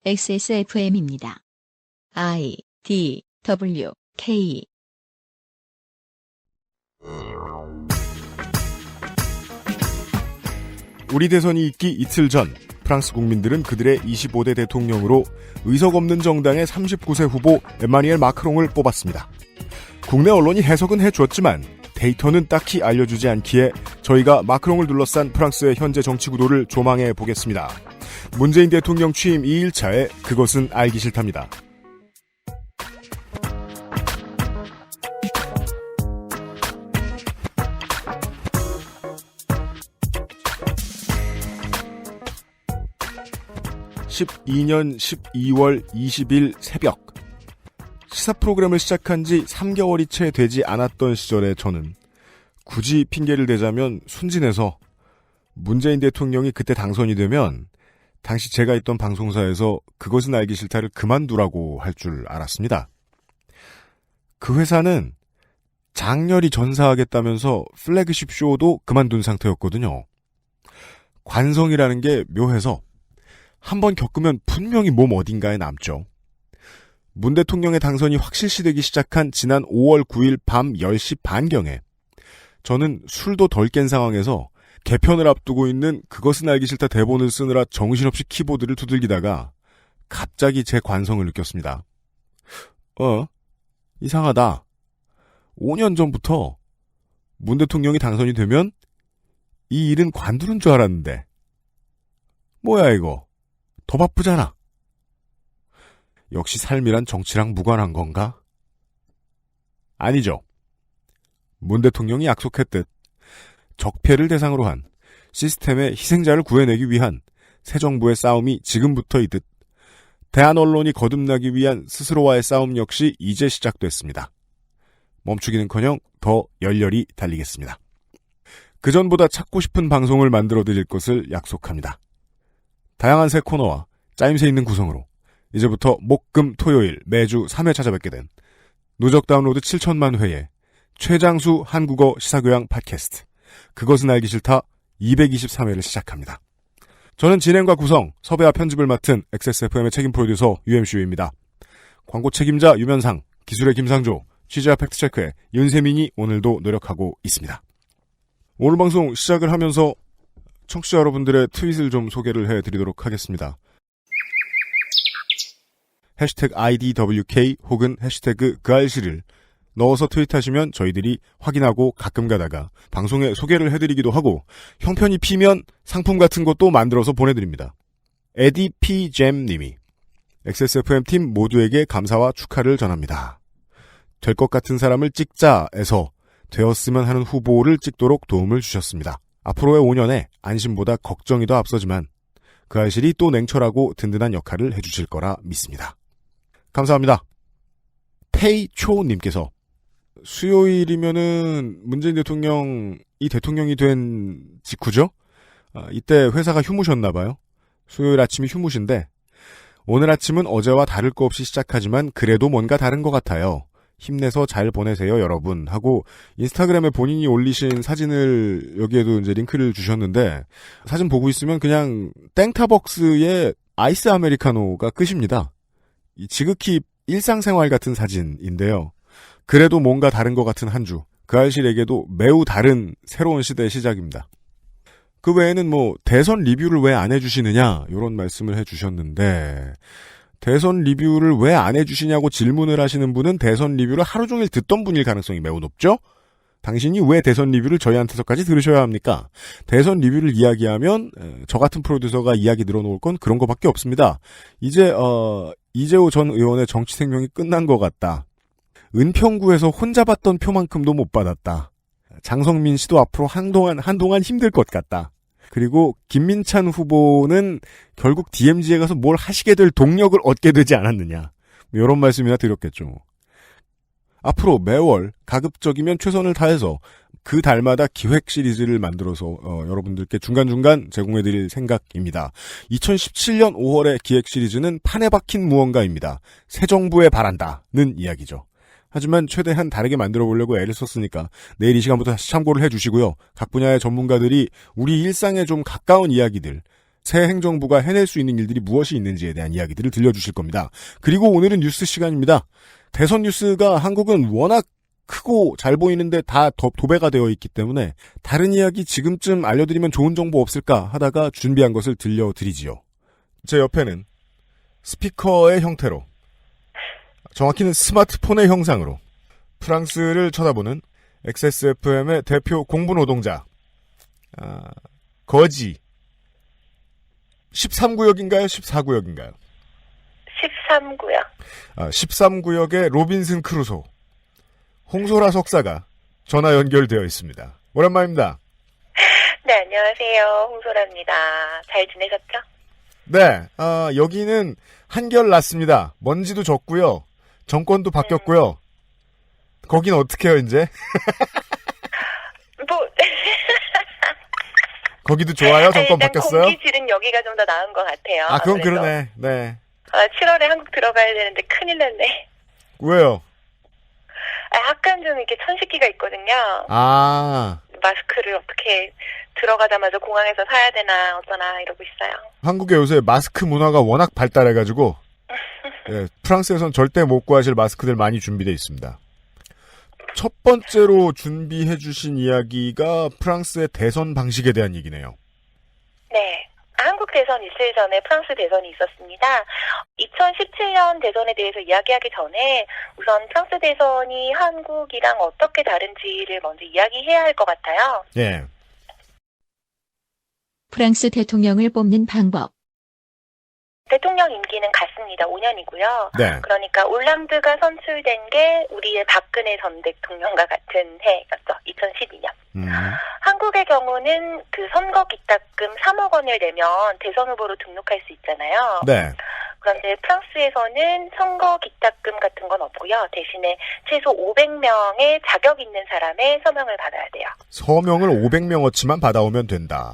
XSFM입니다. I, D, W, K 우리 대선이 있기 이틀 전 프랑스 국민들은 그들의 25대 대통령으로 의석 없는 정당의 39세 후보 에마뉘엘 마크롱을 뽑았습니다. 국내 언론이 해석은 해주었지만 데이터는 딱히 알려주지 않기에 저희가 마크롱을 둘러싼 프랑스의 현재 정치 구도를 조망해 보겠습니다. 문재인 대통령 취임 2일차에 그것은 알기 싫답니다. (12년 12월 20일) 새벽 시사 프로그램을 시작한 지 3개월이 채 되지 않았던 시절에 저는 굳이 핑계를 대자면 순진해서 문재인 대통령이 그때 당선이 되면 당시 제가 있던 방송사에서 그것은 알기 싫다를 그만두라고 할 줄 알았습니다. 그 회사는 장렬히 전사하겠다면서 플래그십 쇼도 그만둔 상태였거든요. 관성이라는 게 묘해서 한번 겪으면 분명히 몸 어딘가에 남죠. 문 대통령의 당선이 확실시되기 시작한 지난 5월 9일 밤 10시 반경에 저는 술도 덜 깬 상황에서 개편을 앞두고 있는 그것은 알기 싫다 대본을 쓰느라 정신없이 키보드를 두들기다가 갑자기 제 관성을 느꼈습니다. 이상하다. 5년 전부터 문 대통령이 당선이 되면 이 일은 관두는 줄 알았는데 뭐야 이거. 더 바쁘잖아. 역시 삶이란 정치랑 무관한 건가? 아니죠. 문 대통령이 약속했듯 적폐를 대상으로 한 시스템의 희생자를 구해내기 위한 새 정부의 싸움이 지금부터이듯 대한 언론이 거듭나기 위한 스스로와의 싸움 역시 이제 시작됐습니다. 멈추기는커녕 더 열렬히 달리겠습니다. 그전보다 찾고 싶은 방송을 만들어 드릴 것을 약속합니다. 다양한 새 코너와 짜임새 있는 구성으로 이제부터 목, 금, 토요일 매주 3회 찾아뵙게 된 누적 다운로드 7천만 회의 최장수 한국어 시사교양 팟캐스트 그것은 알기 싫다 223회를 시작합니다. 저는 진행과 구성, 섭외와 편집을 맡은 XSFM의 책임 프로듀서 UMCU입니다. 광고 책임자 유면상, 기술의 김상조, 취재와 팩트체크의 윤세민이 오늘도 노력하고 있습니다. 오늘 방송 시작을 하면서 청취자 여러분들의 트윗을 좀 소개를 해드리도록 하겠습니다. 해시태그 IDWK 혹은 해시태그 그알씨를 넣어서 트윗하시면 저희들이 확인하고 가끔 가다가 방송에 소개를 해드리기도 하고 형편이 피면 상품 같은 것도 만들어서 보내드립니다. 에디피잼님이 XSFM팀 모두에게 감사와 축하를 전합니다. 될 것 같은 사람을 찍자에서 되었으면 하는 후보를 찍도록 도움을 주셨습니다. 앞으로의 5년에 안심보다 걱정이 더 앞서지만 그 알실이 또 냉철하고 든든한 역할을 해주실 거라 믿습니다. 감사합니다. 테이초님께서 수요일이면은 문재인 대통령이 대통령이 된 직후죠? 이때 회사가 휴무셨나봐요. 수요일 아침이 휴무신데 오늘 아침은 어제와 다를 거 없이 시작하지만 그래도 뭔가 다른 것 같아요. 힘내서 잘 보내세요, 여러분. 하고 인스타그램에 본인이 올리신 사진을 여기에도 이제 링크를 주셨는데 사진 보고 있으면 그냥 땡타벅스의 아이스 아메리카노가 끝입니다. 지극히 일상생활 같은 사진인데요. 그래도 뭔가 다른 것 같은 한 주. 그 알실에게도 매우 다른 새로운 시대의 시작입니다. 그 외에는 대선 리뷰를 왜 안 해주시느냐 이런 말씀을 해주셨는데 대선 리뷰를 왜 안 해주시냐고 질문을 하시는 분은 대선 리뷰를 하루 종일 듣던 분일 가능성이 매우 높죠? 당신이 왜 대선 리뷰를 저희한테서까지 들으셔야 합니까? 대선 리뷰를 이야기하면 저 같은 프로듀서가 이야기 늘어놓을 건 그런 거밖에 없습니다. 이제 이재호 전 의원의 정치 생명이 끝난 것 같다. 은평구에서 혼자 받던 표만큼도 못 받았다. 장성민 씨도 앞으로 한동안 힘들 것 같다. 그리고 김민찬 후보는 결국 DMZ에 가서 뭘 하시게 될 동력을 얻게 되지 않았느냐. 이런 말씀이나 드렸겠죠. 앞으로 매월 가급적이면 최선을 다해서 그 달마다 기획 시리즈를 만들어서 여러분들께 중간중간 제공해드릴 생각입니다. 2017년 5월의 기획 시리즈는 판에 박힌 무언가입니다. 새 정부에 바란다는 이야기죠. 하지만 최대한 다르게 만들어보려고 애를 썼으니까 내일 이 시간부터 다시 참고를 해주시고요. 각 분야의 전문가들이 우리 일상에 좀 가까운 이야기들, 새 행정부가 해낼 수 있는 일들이 무엇이 있는지에 대한 이야기들을 들려주실 겁니다. 그리고 오늘은 뉴스 시간입니다. 대선 뉴스가 한국은 워낙 크고 잘 보이는데 다 도배가 되어 있기 때문에 다른 이야기 지금쯤 알려드리면 좋은 정보 없을까 하다가 준비한 것을 들려드리지요. 제 옆에는 스피커의 형태로, 정확히는 스마트폰의 형상으로 프랑스를 쳐다보는 XSFM의 대표 공부노동자, 거지 13구역인가요? 14구역인가요? 13구역. 13구역의 로빈슨 크루소 홍소라 석사가 전화 연결되어 있습니다. 오랜만입니다. 네, 안녕하세요. 홍소라입니다. 잘 지내셨죠? 네, 여기는 한결 났습니다. 먼지도 졌고요. 정권도 바뀌었고요. 거긴 어떻게 해요, 이제? 뭐. 거기도 좋아요? 정권 바뀌었어요? 공기질은 여기가 좀 더 나은 것 같아요. 그건 그래서. 그러네. 네. 7월에 한국 들어가야 되는데 큰일 났네. 왜요? 약간 좀 이렇게 천식기가 있거든요. 마스크를 어떻게 들어가자마자 공항에서 사야 되나 어쩌나 이러고 있어요. 한국에 요새 마스크 문화가 워낙 발달해가지고 예, 프랑스에선 절대 못 구하실 마스크들 많이 준비되어 있습니다. 첫 번째로 준비해 주신 이야기가 프랑스의 대선 방식에 대한 얘기네요. 네. 한국 대선 있을 전에 프랑스 대선이 있었습니다. 2017년 대선에 대해서 이야기하기 전에 우선 프랑스 대선이 한국이랑 어떻게 다른지를 먼저 이야기해야 할 것 같아요. 예. 프랑스 대통령을 뽑는 방법. 대통령 임기는 같습니다. 5년이고요. 네. 그러니까 올랑드가 선출된 게 우리의 박근혜 전 대통령과 같은 해였죠. 2012년. 한국의 경우는 그 선거 기탁금 3억 원을 내면 대선 후보로 등록할 수 있잖아요. 네. 그런데 프랑스에서는 선거 기탁금 같은 건 없고요. 대신에 최소 500명의 자격 있는 사람의 서명을 받아야 돼요. 서명을 500명어치만 받아오면 된다.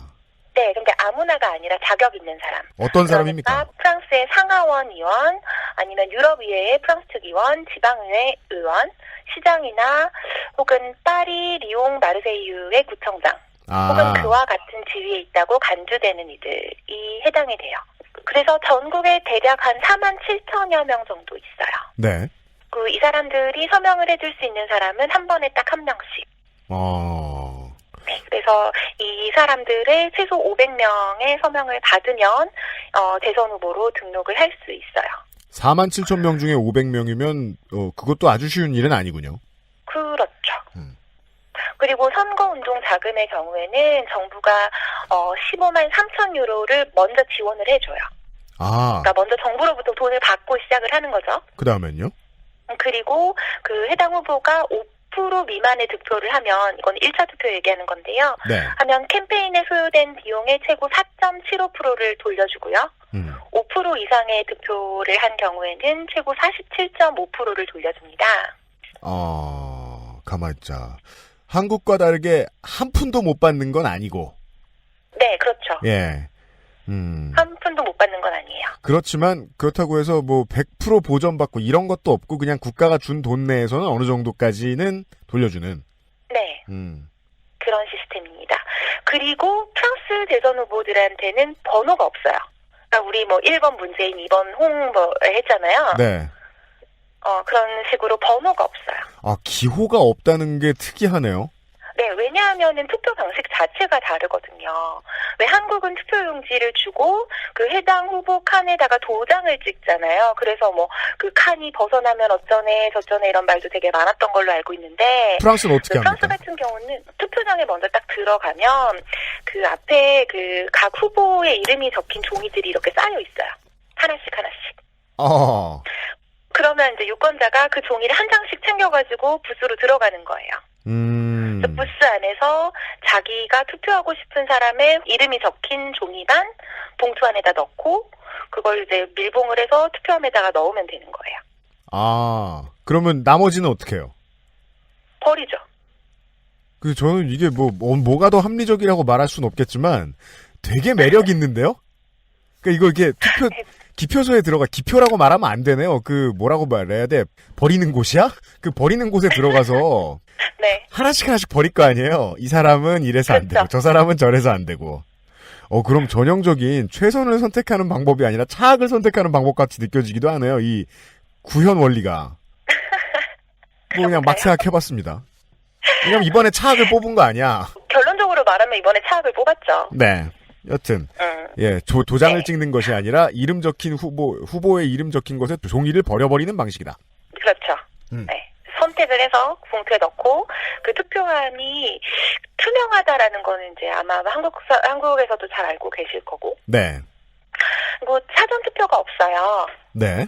네, 근데 아무나가 아니라 자격 있는 사람. 어떤 사람입니까? 그러니까 프랑스의 상하원 의원, 아니면 유럽의회의 프랑스 특위원, 지방의회 의원, 시장이나 혹은 파리, 리옹, 마르세유의 구청장, 혹은 그와 같은 지위에 있다고 간주되는 이들이 해당이 돼요. 그래서 전국에 대략 한 4만 7천여 명 정도 있어요. 네. 이 사람들이 서명을 해줄 수 있는 사람은 한 번에 딱 한 명씩. 네, 그래서 이 사람들의 최소 500명의 서명을 받으면 대선 후보로 등록을 할 수 있어요. 4만 7천 명 중에 500명이면 그것도 아주 쉬운 일은 아니군요. 그렇죠. 그리고 선거운동 자금의 경우에는 정부가 15만 3천 유로를 먼저 지원을 해줘요. 그러니까 먼저 정부로부터 돈을 받고 시작을 하는 거죠. 그 다음엔요? 그리고 그 해당 후보가 5% 미만의 득표를 하면, 이건 1차 투표 얘기하는 건데요. 네. 하면 캠페인에 소요된 비용의 최고 4.75%를 돌려주고요. 5% 이상의 득표를 한 경우에는 최고 47.5%를 돌려줍니다. 가만 있자. 한국과 다르게 한 푼도 못 받는 건 아니고. 네, 그렇죠. 예. 한 푼도 못 받는 건 아니에요. 그렇지만 그렇다고 해서 뭐 100% 보전받고 이런 것도 없고 그냥 국가가 준 돈 내에서는 어느 정도까지는 돌려주는. 네. 그런 시스템입니다. 그리고 프랑스 대선 후보들한테는 번호가 없어요. 그러니까 우리 뭐 1번 문재인, 2번 홍 했잖아요. 네. 그런 식으로 번호가 없어요. 기호가 없다는 게 특이하네요. 네, 왜냐하면은 투표 방식 자체가 다르거든요. 왜 한국은 투표용지를 주고 그 해당 후보 칸에다가 도장을 찍잖아요. 그래서 뭐 그 칸이 벗어나면 어쩌네 저쩌네 이런 말도 되게 많았던 걸로 알고 있는데 프랑스는 어떻게 합니까? 프랑스 같은 경우는 투표장에 먼저 딱 들어가면 그 앞에 그 각 후보의 이름이 적힌 종이들이 이렇게 쌓여 있어요. 하나씩 하나씩. 그러면 이제 유권자가 그 종이를 한 장씩 챙겨가지고 부스로 들어가는 거예요. 부스 안에서 자기가 투표하고 싶은 사람의 이름이 적힌 종이만 봉투 안에다 넣고 그걸 이제 밀봉을 해서 투표함에다가 넣으면 되는 거예요. 그러면 나머지는 어떻게 해요? 버리죠. 저는 이게 뭐가 더 합리적이라고 말할 수는 없겠지만 되게 매력 있는데요? 그러니까 이게 기표소에 들어가, 기표라고 말하면 안 되네요. 뭐라고 말해야 돼? 버리는 곳이야? 버리는 곳에 들어가서 네. 하나씩 버릴 거 아니에요? 이 사람은 이래서 안 되고, 저 사람은 저래서 안 되고. 그럼 전형적인 최선을 선택하는 방법이 아니라 차악을 선택하는 방법 같이 느껴지기도 하네요. 이 구현 원리가. 뭐 그냥 막 생각해봤습니다. 왜냐면 이번에 차악을 뽑은 거 아니야. 결론적으로 말하면 이번에 차악을 뽑았죠. 네. 여튼 예, 도장을 네. 찍는 것이 아니라 이름 적힌 후보의 이름 적힌 것에 종이를 버려버리는 방식이다. 그렇죠. 네. 선택을 해서 봉투에 넣고 그 투표함이 투명하다라는 거는 이제 아마 한국에서도 잘 알고 계실 거고. 네. 그리고 사전 투표가 없어요. 네.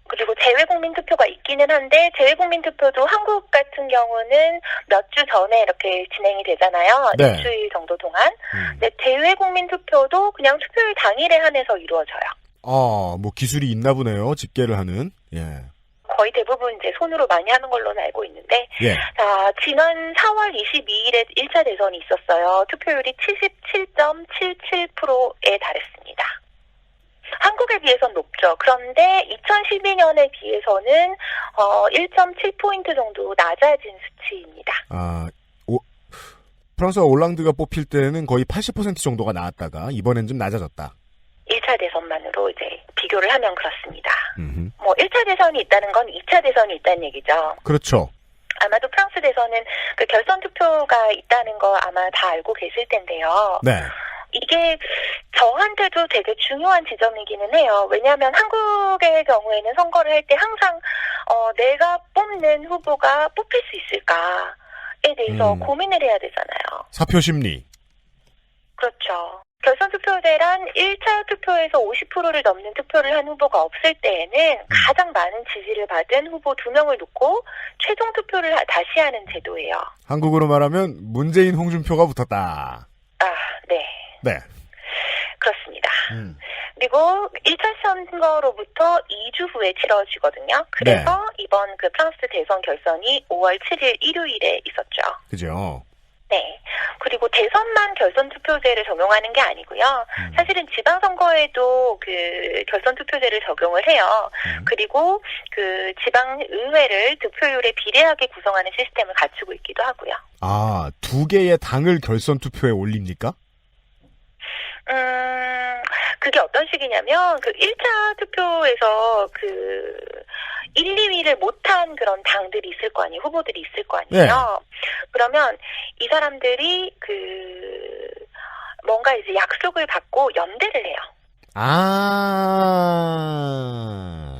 그리고 재외국민 투표가 있기는 한데 재외국민 투표도 한국 같은 경우는 몇 주 전에 이렇게 진행이 되잖아요. 네. 일주일 정도 동안. 근데 재외국민 투표도 그냥 투표일 당일에 한해서 이루어져요. 뭐 기술이 있나 보네요. 집계를 하는. 예. 거의 대부분 이제 손으로 많이 하는 걸로는 알고 있는데, 예. 자, 지난 4월 22일에 1차 대선이 있었어요. 투표율이 77.77%에 달했습니다. 한국에 비해서는 높죠. 그런데 2012년에 비해서는 1.7포인트 정도 낮아진 수치입니다. 프랑스와 올랑드가 뽑힐 때는 거의 80% 정도가 나왔다가 이번엔 좀 낮아졌다. 1차 대선만으로 이제 비교를 하면 그렇습니다. 뭐 1차 대선이 있다는 건 2차 대선이 있다는 얘기죠. 그렇죠. 아마도 프랑스 대선은 그 결선 투표가 있다는 거 아마 다 알고 계실 텐데요. 네. 이게 저한테도 되게 중요한 지점이기는 해요. 왜냐하면 한국의 경우에는 선거를 할 때 항상 내가 뽑는 후보가 뽑힐 수 있을까에 대해서 고민을 해야 되잖아요. 사표 심리. 그렇죠. 결선 투표제란 1차 투표에서 50%를 넘는 투표를 한 후보가 없을 때에는 가장 많은 지지를 받은 후보 2명을 놓고 최종 투표를 다시 하는 제도예요. 한국으로 말하면 문재인 홍준표가 붙었다. 네. 네. 그렇습니다. 그리고 1차 선거로부터 2주 후에 치러지거든요. 그래서 이번 그 프랑스 대선 결선이 5월 7일 일요일에 있었죠. 그죠. 네. 그리고 대선만 결선 투표제를 적용하는 게 아니고요. 사실은 지방선거에도 그 결선 투표제를 적용을 해요. 그리고 그 지방의회를 득표율에 비례하게 구성하는 시스템을 갖추고 있기도 하고요. 2개의 당을 결선 투표에 올립니까? 그게 어떤 식이냐면, 그 1차 투표에서 그 1, 2위를 못한 그런 당들이 있을 거 아니에요. 후보들이 있을 거 아니에요. 네. 그러면 이 사람들이 뭔가 이제 약속을 받고 연대를 해요.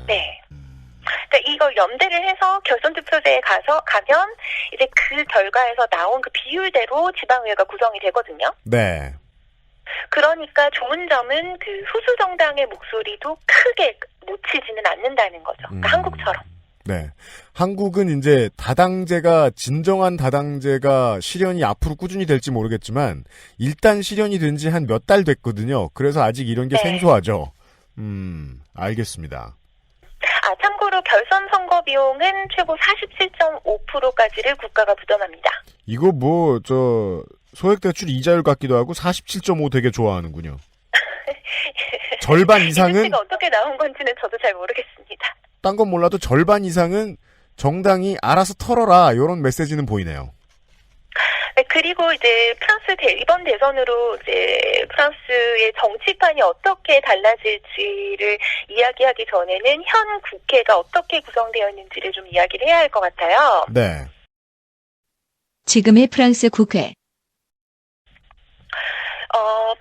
네. 그러니까 이걸 연대를 해서 결선 투표제에 가면 이제 그 결과에서 나온 그 비율대로 지방의회가 구성이 되거든요. 네. 그러니까 좋은 점은 그 후수 정당의 목소리도 크게 묻히지는 않는다는 거죠. 그러니까 한국처럼. 네. 한국은 이제 진정한 다당제가 실현이 앞으로 꾸준히 될지 모르겠지만, 일단 실현이 된 지 한 몇 달 됐거든요. 그래서 아직 이런 게 생소하죠. 알겠습니다. 참고로 결선 선거 비용은 최고 47.5%까지를 국가가 부담합니다. 이거 소액대출 이자율 같기도 하고 47.5 되게 좋아하는군요. 절반 이상은 이 어떻게 나온 건지는 저도 잘 모르겠습니다. 딴 건 몰라도 절반 이상은 정당이 알아서 털어라 이런 메시지는 보이네요. 네, 그리고 이제 이번 대선으로 이제 프랑스의 정치판이 어떻게 달라질지를 이야기하기 전에는 현 국회가 어떻게 구성되어 있는지를 좀 이야기를 해야 할 것 같아요. 네. 지금의 프랑스 국회.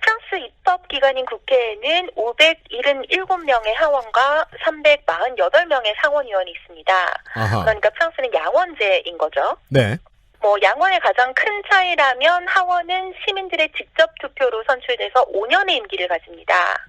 프랑스 입법기관인 국회에는 577명의 하원과 348명의 상원의원이 있습니다. 그러니까 프랑스는 양원제인 거죠. 네. 양원의 가장 큰 차이라면 하원은 시민들의 직접 투표로 선출돼서 5년의 임기를 가집니다.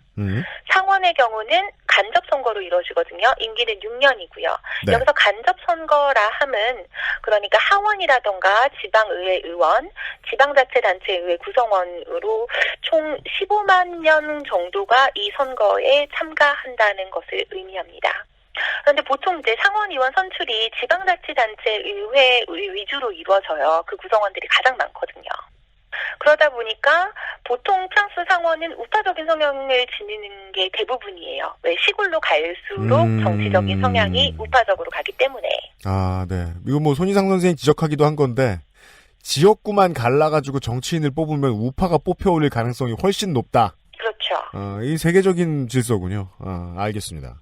상원의 경우는 간접 선거로 이루어지거든요. 임기는 6년이고요. 네. 여기서 간접 선거라 함은 그러니까 하원이라던가 지방의회 의원, 지방자치단체의회 구성원으로 총 15만 명 정도가 이 선거에 참가한다는 것을 의미합니다. 그런데 보통 이제 상원의원 선출이 지방자치단체의회 위주로 이루어져요. 그 구성원들이 가장 많거든요. 그러다 보니까 보통 프랑스 상원은 우파적인 성향을 지니는 게 대부분이에요. 왜 시골로 갈수록 정치적인 성향이 우파적으로 가기 때문에. 네. 이거 손희상 선생이 지적하기도 한 건데 지역구만 갈라가지고 정치인을 뽑으면 우파가 뽑혀올릴 가능성이 훨씬 높다. 그렇죠. 이 세계적인 질서군요. 알겠습니다.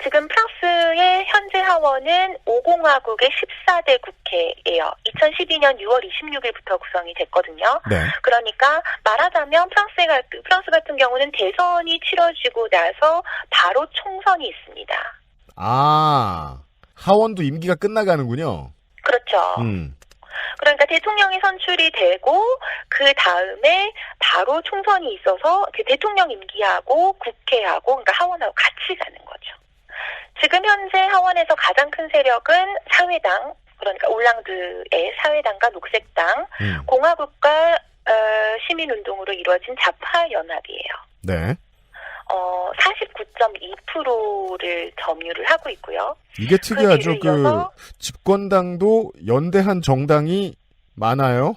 지금 프랑스의 현재 하원은 5공화국의 14대 국회예요. 2012년 6월 26일부터 구성이 됐거든요. 네. 그러니까 말하자면 프랑스 같은 경우는 대선이 치러지고 나서 바로 총선이 있습니다. 하원도 임기가 끝나가는군요. 그렇죠. 그러니까 대통령이 선출이 되고 그 다음에 바로 총선이 있어서 대통령 임기하고 국회하고 그러니까 하원하고 같이 가는 거죠. 지금 현재 하원에서 가장 큰 세력은 사회당, 그러니까 올랑드의 사회당과 녹색당, 공화국과 시민운동으로 이루어진 좌파연합이에요. 네. 49.2%를 점유를 하고 있고요. 이게 특이하죠. 집권당도 연대한 정당이 많아요.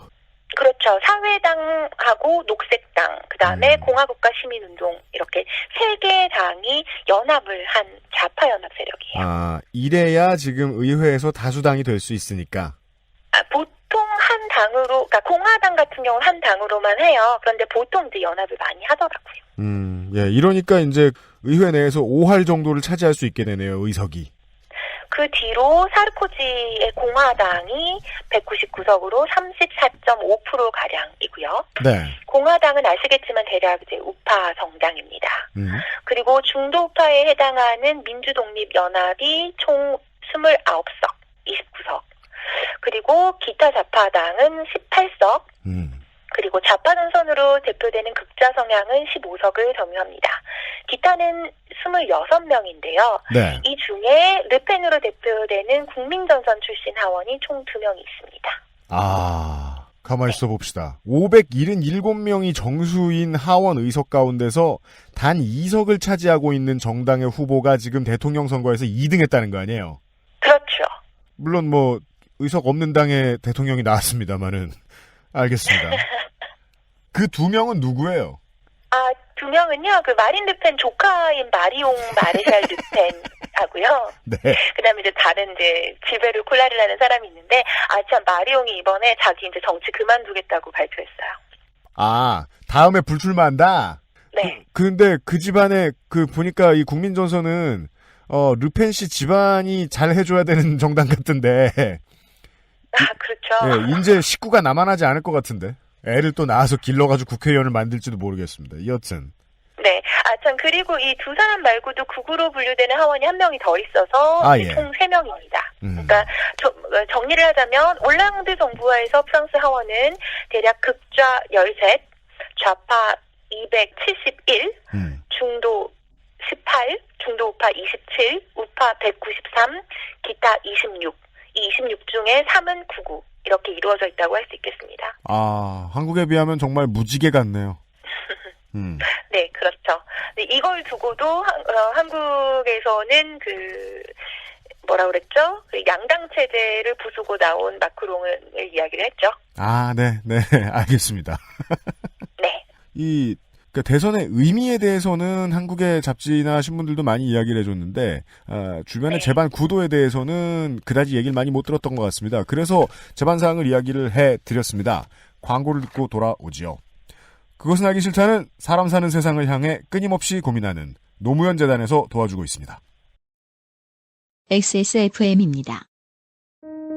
그렇죠. 사회당하고 녹색당, 그 다음에 공화국과 시민운동 이렇게 세 개의 당이 연합을 한 좌파연합 세력이에요. 이래야 지금 의회에서 다수당이 될 수 있으니까. 보통 한 당으로, 그러니까 공화당 같은 경우는 한 당으로만 해요. 그런데 보통 이제 연합을 많이 하더라고요. 예, 이러니까 이제 의회 내에서 5할 정도를 차지할 수 있게 되네요, 의석이. 그 뒤로 사르코지의 공화당이 199석으로 34.5%가량이고요. 네. 공화당은 아시겠지만 대략 이제 우파 정당입니다. 그리고 중도우파에 해당하는 민주독립연합이 총 29석, 29석. 그리고 기타 좌파당은 18석. 그리고 좌파 전선으로 대표되는 극좌 성향은 15석을 점유합니다. 기타는 26명인데요. 네. 이 중에 르펜으로 대표되는 국민전선 출신 하원이 총 2명이 있습니다. 가만히 있어 봅시다. 577명이 정수인 하원 의석 가운데서 단 2석을 차지하고 있는 정당의 후보가 지금 대통령 선거에서 2등했다는 거 아니에요? 그렇죠. 물론 의석 없는 당의 대통령이 나왔습니다만은. 알겠습니다. 그 2명은 누구예요? 2명은요, 마린 르펜 조카인 마리옹 마레샬 르펜하고요. 네. 그 다음에 이제 다른 질베르 콜라르라는 사람이 있는데, 참, 마리옹이 이번에 자기 이제 정치 그만두겠다고 발표했어요. 다음에 불출마한다? 네. 근데 그 집안에, 보니까 이 국민전선은, 르펜 씨 집안이 잘 해줘야 되는 정당 같은데. 그렇죠. 네, 이제 식구가 남아나지 않을 것 같은데. 애를 또 낳아서 길러가지고 국회의원을 만들지도 모르겠습니다. 여튼. 네. 참, 그리고 이 두 사람 말고도 극우로 분류되는 하원이 한 명이 더 있어서 총 3명입니다. 그러니까 정리를 하자면 올랑드 정부하에서 프랑스 하원은 대략 극좌 13, 좌파 271, 중도 18, 중도 우파 27, 우파 193, 기타 26. 이 26 중에 3은 극우. 이렇게 이루어져 있다고 할 수 있겠습니다. 한국에 비하면 정말 무지개 같네요. 네, 그렇죠. 이걸 두고도 한국에서는 뭐라 그랬죠? 양당 체제를 부수고 나온 마크롱을 이야기를 했죠. 네, 알겠습니다. 네. 그러니까 대선의 의미에 대해서는 한국의 잡지나 신문들도 많이 이야기를 해줬는데 주변의 재반 구도에 대해서는 그다지 얘기를 많이 못 들었던 것 같습니다. 그래서 재반 사항을 이야기를 해드렸습니다. 광고를 듣고 돌아오지요. 그것은 알기 싫다는 사람 사는 세상을 향해 끊임없이 고민하는 노무현 재단에서 도와주고 있습니다. XSFM입니다.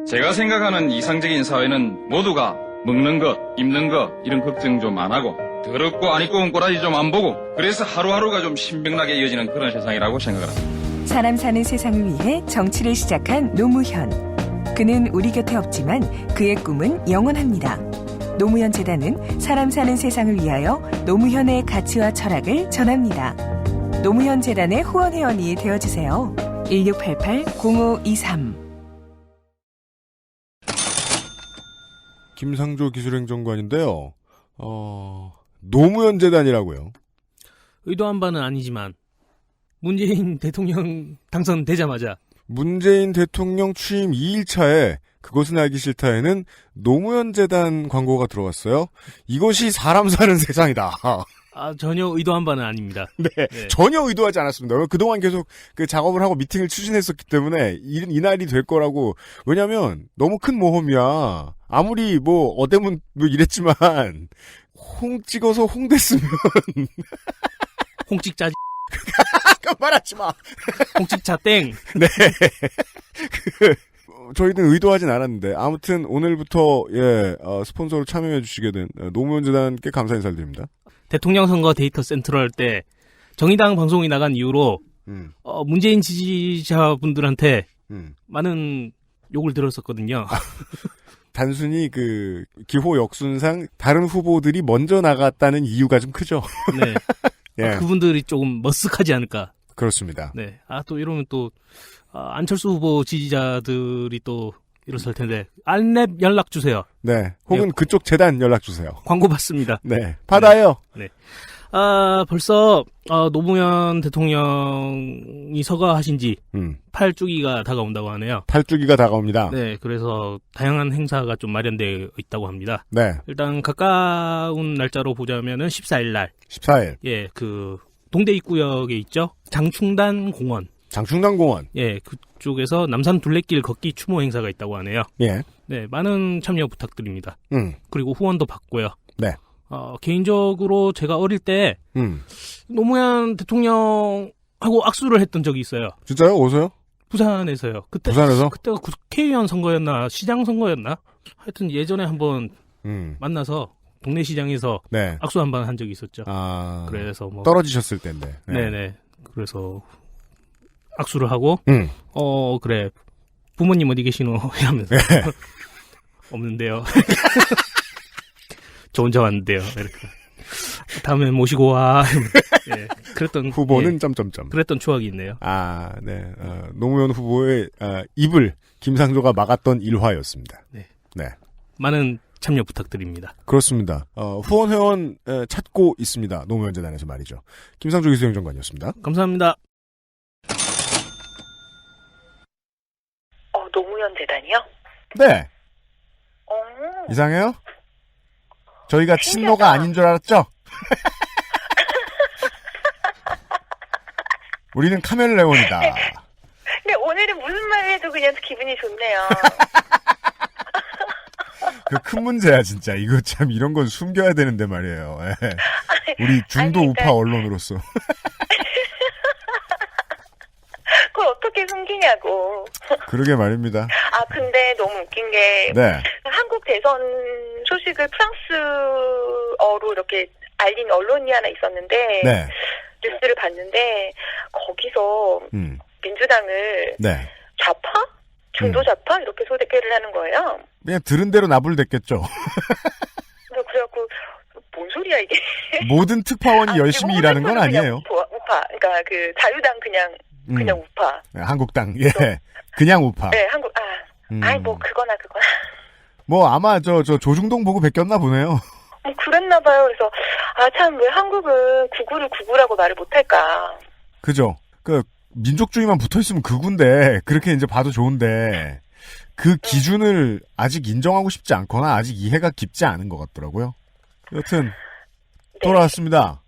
제가 생각하는 이상적인 사회는 모두가 먹는 것, 입는 것 이런 걱정 좀 안 하고 더럽고 안 입고 온 꼬라지 좀 안 보고 그래서 하루하루가 좀 신명나게 이어지는 그런 세상이라고 생각을 합니다. 사람 사는 세상을 위해 정치를 시작한 노무현. 그는 우리 곁에 없지만 그의 꿈은 영원합니다. 노무현 재단은 사람 사는 세상을 위하여 노무현의 가치와 철학을 전합니다. 노무현 재단의 후원 회원이 되어주세요. 1688-0523 김상조 기술행정관인데요. 노무현 재단이라고요. 의도한 바는 아니지만 문재인 대통령 당선되자마자 문재인 대통령 취임 2일차에 그것은 알기 싫다에는 노무현 재단 광고가 들어왔어요. 이것이 사람 사는 세상이다. 전혀 의도한 바는 아닙니다. 네, 전혀 의도하지 않았습니다. 그동안 계속 그 작업을 하고 미팅을 추진했었기 때문에 이날이 될 거라고. 왜냐면 너무 큰 모험이야. 아무리 뭐 어대문 뭐 이랬지만 홍 찍어서 홍 됐으면 홍찍자 아까 말하지 마. 홍찍자 땡. 네. 저희는 의도하진 않았는데 아무튼 오늘부터 스폰서로 참여해 주시게 된 노무현 재단께 감사 인사를 드립니다. 대통령 선거 데이터 센트럴 때 정의당 방송이 나간 이후로 문재인 지지자분들한테 많은 욕을 들었었거든요. 단순히 그 기호 역순상 다른 후보들이 먼저 나갔다는 이유가 좀 크죠. 네. 예. 그분들이 조금 머쓱하지 않을까. 그렇습니다. 네. 또 이러면 또 안철수 후보 지지자들이 또 이랬을 텐데 안랩 연락 주세요. 네. 혹은 그쪽 재단 연락 주세요. 광고 받습니다. 네. 받아요. 네. 벌써 노무현 대통령이 서거하신 지 8주기가 다가온다고 하네요. 8주기가 다가옵니다. 네, 그래서 다양한 행사가 좀 마련되어 있다고 합니다. 네. 일단 가까운 날짜로 보자면은 14일 날. 14일. 예, 그 동대 입구역에 있죠. 장충단 공원. 장충단 공원. 예, 그쪽에서 남산 둘레길 걷기 추모 행사가 있다고 하네요. 예. 네, 많은 참여 부탁드립니다. 그리고 후원도 받고요. 네. 개인적으로 제가 어릴 때 노무현 대통령하고 악수를 했던 적이 있어요. 진짜요? 어디서요? 부산에서요. 부산에서? 그때가 국회의원 선거였나 시장 선거였나? 하여튼 예전에 한번 만나서 동네 시장에서 네. 악수 한 번 한 적이 있었죠. 그래서 뭐 떨어지셨을 때인데. 네. 네네. 그래서 악수를 하고 그래 부모님 어디 계시노 이러면서 네. 없는데요. 저 혼자 왔는데요. 이렇게. 다음에 모시고 와. 예, 그랬던 후보는 점점점. 그랬던 추억이 있네요. 네. 노무현 후보의 입을 김상조가 막았던 일화였습니다. 네. 네. 많은 참여 부탁드립니다. 그렇습니다. 후원 회원 찾고 있습니다. 노무현 재단에서 말이죠. 김상조 기수행정관이었습니다. 감사합니다. 노무현 재단이요? 네. 이상해요? 저희가 친노가 아닌 줄 알았죠? 우리는 카멜레온이다. 근데 오늘은 무슨 말을 해도 그냥 기분이 좋네요. 그 큰 문제야 진짜. 이거 참 이런 건 숨겨야 되는데 말이에요. 우리 중도 우파 언론으로서. 그걸 어떻게 숨기냐고. 그러게 말입니다. 근데 너무 웃긴 게 네. 한국 대선 소식을 프랑스어로 이렇게 알린 언론이 하나 있었는데 네. 뉴스를 봤는데 거기서 민주당을 네. 좌파? 중도 좌파? 이렇게 소개를 하는 거예요. 그냥 들은 대로 나불댔겠죠. 그래갖고 뭔 소리야 이게. 모든 특파원이 열심히 일하는 건 아니에요. 우파. 그러니까 그 자유당 그냥 우파. 네, 한국당. 예. 그냥 우파. 네, 뭐 그거나. 뭐 아마 저 조중동 보고 베꼈나 보네요. 그랬나 봐요. 그래서 참 왜 한국은 구구를 구구라고 말을 못할까. 그죠. 그 민족주의만 붙어있으면 극우인데 그렇게 이제 봐도 좋은데 그 기준을 아직 인정하고 싶지 않거나 아직 이해가 깊지 않은 것 같더라고요. 여튼 돌아왔습니다.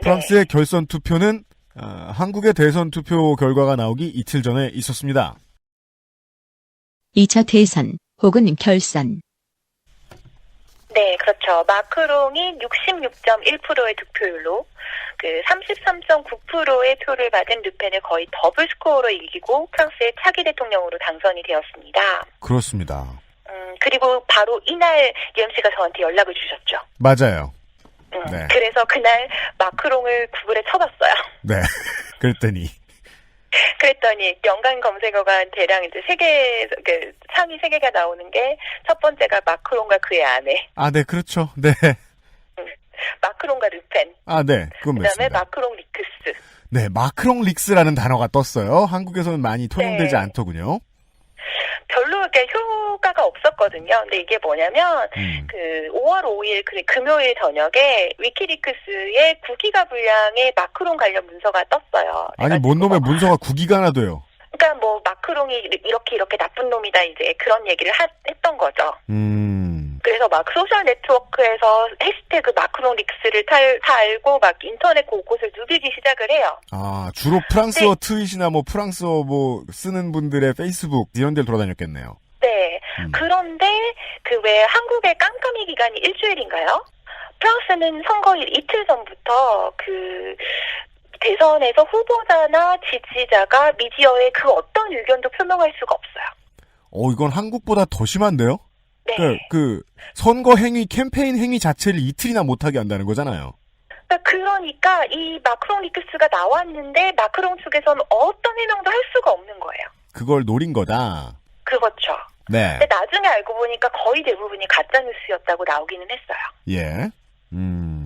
프랑스의 결선 투표는 한국의 대선 투표 결과가 나오기 이틀 전에 있었습니다. 2차 대선 혹은 결선. 네, 그렇죠. 마크롱이 66.1%의 득표율로 그 33.9%의 표를 받은 르펜을 거의 더블 스코어로 이기고 프랑스의 차기 대통령으로 당선이 되었습니다. 그렇습니다. 그리고 바로 이날 UMC가 저한테 연락을 주셨죠. 맞아요. 네. 그래서 그날 마크롱을 구글에 쳐봤어요. 네. 그랬더니 연관 검색어가 대략 이제 상위 3개가 나오는 게 첫 번째가 마크롱과 그의 아내. 네, 그렇죠. 네. 마크롱과 르펜. 네. 그건 그다음에 맞습니다. 마크롱 리크스. 네, 마크롱 릭스라는 단어가 떴어요. 한국에서는 많이 통용되지 않더군요. 별로 이렇게 효과가 없었거든요. 근데 이게 뭐냐면, 5월 5일, 금요일 저녁에 위키리크스의 9기가 분량의 마크롱 관련 문서가 떴어요. 아니, 뭔 놈의 문서가 9기가나 돼요. 그러니까 마크롱이 이렇게 나쁜 놈이다, 이제 그런 얘기를 했던 거죠. 그래서 그래서 막 소셜 네트워크에서 해시태그 마크롱 릭스를 달고 막 인터넷 곳곳을 누비기 시작을 해요. 아, 주로 프랑스어 트윗이나 뭐 프랑스어 뭐 쓰는 분들의 페이스북 이런 데를 돌아다녔겠네요. 네. 그런데 그 왜 한국의 깜깜이 기간이 일주일인가요? 프랑스는 선거일 이틀 전부터 그 대선에서 후보자나 지지자가 미디어에 그 어떤 의견도 표명할 수가 없어요. 이건 한국보다 더 심한데요? 네. 그 선거 행위, 캠페인 행위 자체를 이틀이나 못하게 한다는 거잖아요. 그러니까 이 마크롱 리크스가 나왔는데 마크롱 측에서는 어떤 해명도 할 수가 없는 거예요. 그걸 노린 거다. 그렇죠. 네. 근데 나중에 알고 보니까 거의 대부분이 가짜뉴스였다고 나오기는 했어요. 예.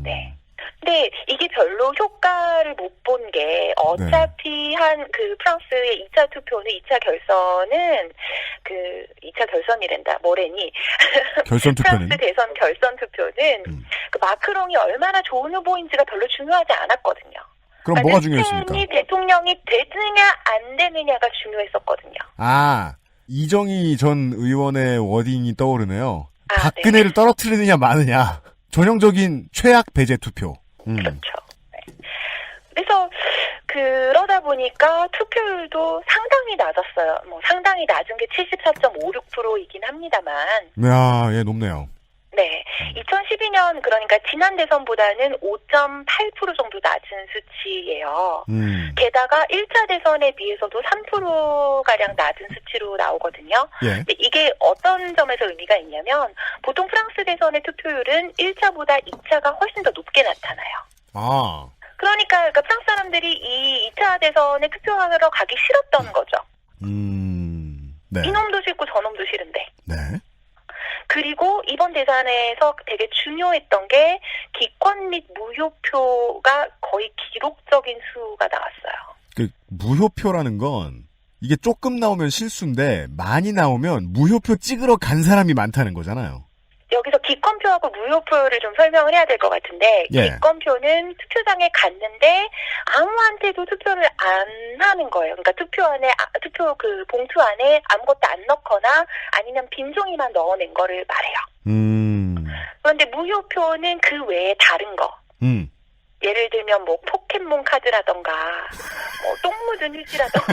네. 근데 이게 별로 효과를 못 본 게 어차피 한 그 프랑스의 2차 투표는 2차 결선은 그 2차 결선이란다. 뭐래니? 결선 투표는? 프랑스 대선 결선 투표는 그 마크롱이 얼마나 좋은 후보인지가 별로 중요하지 않았거든요. 그럼 뭐가 중요했습니까? 대통령이 되느냐 안 되느냐가 중요했었거든요. 아, 이정희 전 의원의 워딩이 떠오르네요. 아, 박근혜를 네. 떨어뜨리느냐 마느냐. 전형적인 최악 배제 투표. 그렇죠. 네. 그래서 그러다 보니까 투표율도 상당히 낮았어요. 뭐 상당히 낮은 게 74.56%이긴 합니다만. 야, 예, 높네요. 네. 2012년 그러니까 지난 대선보다는 5.8% 정도 낮은 수치예요. 게다가 1차 대선에 비해서도 3%가량 낮은 수치로 나오거든요. 예. 근데 이게 어떤 점에서 의미가 있냐면 보통 프랑스 대선의 투표율은 1차보다 2차가 훨씬 더 높게 나타나요. 아. 그러니까 프랑스 사람들이 이 2차 대선에 투표하러 가기 싫었던 거죠. 네. 이놈도 싫고 저놈도 싫은데. 네. 그리고 이번 대선에서 되게 중요했던 게 기권 및 무효표가 거의 기록적인 수가 나왔어요. 그 무효표라는 건 이게 조금 나오면 실수인데 많이 나오면 무효표 찍으러 간 사람이 많다는 거잖아요. 여기서 기권표하고 무효표를 좀 설명을 해야 될 것 같은데 예. 기권표는 투표장에 갔는데 아무한테도 투표를 안 하는 거예요. 그러니까 투표 그 봉투 안에 아무것도 안 넣거나 아니면 빈 종이만 넣어낸 거를 말해요. 그런데 무효표는 그 외에 다른 거. 예를 들면 뭐 포켓몬 카드라던가 뭐 똥 묻은 휴지라던가